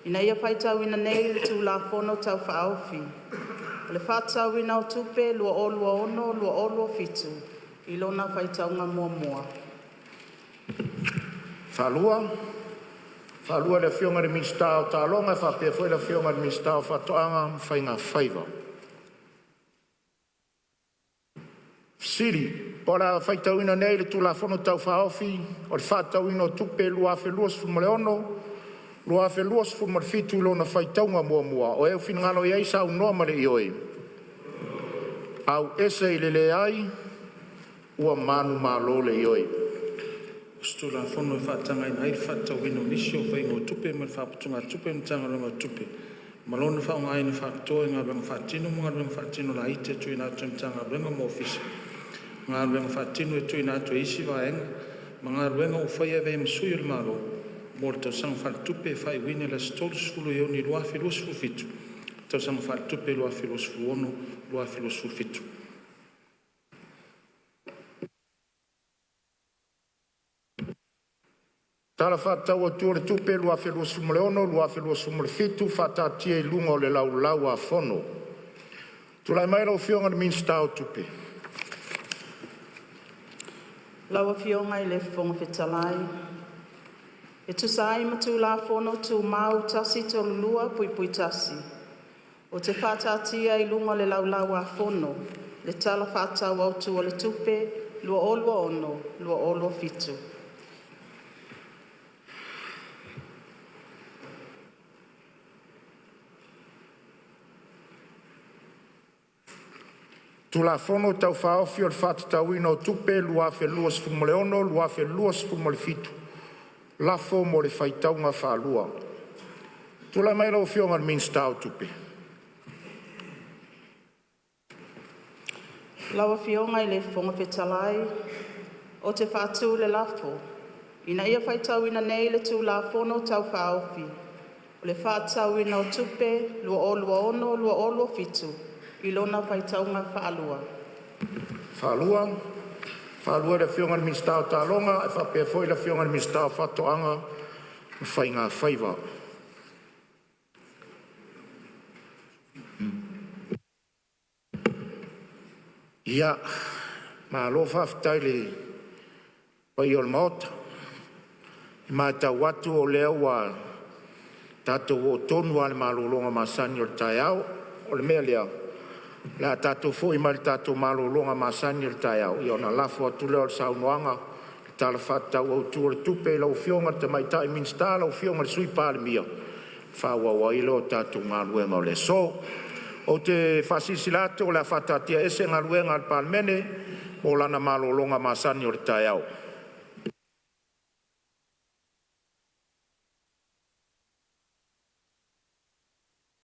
ina ia whaitau ina nei le tū la fono tau whaofi. Le whātau ina o tupe, lua ono, lua olua fitu, ilona whaitaunga mua. Whalua le fionga ni minsta o tālonga, whapea foi le fionga ni minsta o whatoanga, whainga whaiva. Siri. Pora whaitau ina nei le tula fono tau whaofi, o le whatau ina o tupe lua afe luas fumaleono, lua afe luas fumalefitu ilona whaitaunga mua. O eo finangalo i eisa au noa mare i oe. Au ese i lele ai, ua manu malo le i oe. Stula fono e whatanga ina ai whatau ina nisi o whainga o tupe, ma whapatunga tupe mtanga runga tupe. Malona whaunga aina whakatoa inga runga whatino, mga runga whatino la ite tu ina atu mtanga runga mo ofisi. Ngā ruenga whatinu e tui nātua isi waenga, ma ngā ruenga o whai ewe msui il maro, mō le tausanga whatupe whai wine le stolu sfulu i oni luafi luasfu fitu, tausanga whatupe luafi luasfu ono, luafi luasfu fitu. Tala whatau o tuore tupe luafi luasfu maleono, luafi luasfu malefitu, whatatia i lunga o le lau a fono. Tulai maira o fionga ni minsta o tupe. Lawa fionga i le fonga fitalai. E tu sai matu la fono tu mau tasi to lua pui tasi. O te whatatia i lunga le lau a fono. Le tala whatau au tu o le tupe, lua ono, lua olua fitu. Tu la fono tau whaofi o le whatatau ina o tupe, lua afe luas fumaleono, lua afe luas fumalefitu. Lafo mo le whaitaunga whalua. Tu la maira o fionga ni minsta o tupe. Lawa fionga i le fonga fitalai, o te whātu le lafo. Ina ia whaitau ina nei le tū la fono tau whaofi. O le whātau ina o tupe, lua ono, lua olua fitu. Ilona whaitaunga whaalua. Whaalua le fionga ni minsta o tālonga, e whapea foi le fionga ni minsta o whatoanga, whainga whaiva. Ia, ma lo whaftai le pai o le maota. I mai tau watu o leo wa tātou o tonu ale malolonga masani o le taeao, o le mea lea. La tātou fo i mai tātou malolonga masani le taeao. I ona lafo atu leo le saunoanga. Tala whatau au tua le tupe lau fionga te mai tai minsta lau fionga le sui Palemia. Whaua wailo o tātou ngaluenga o le so. O te whasisilato o le whatatia ese ngaluenga al Palemene. O lana malolonga masani o le taeao.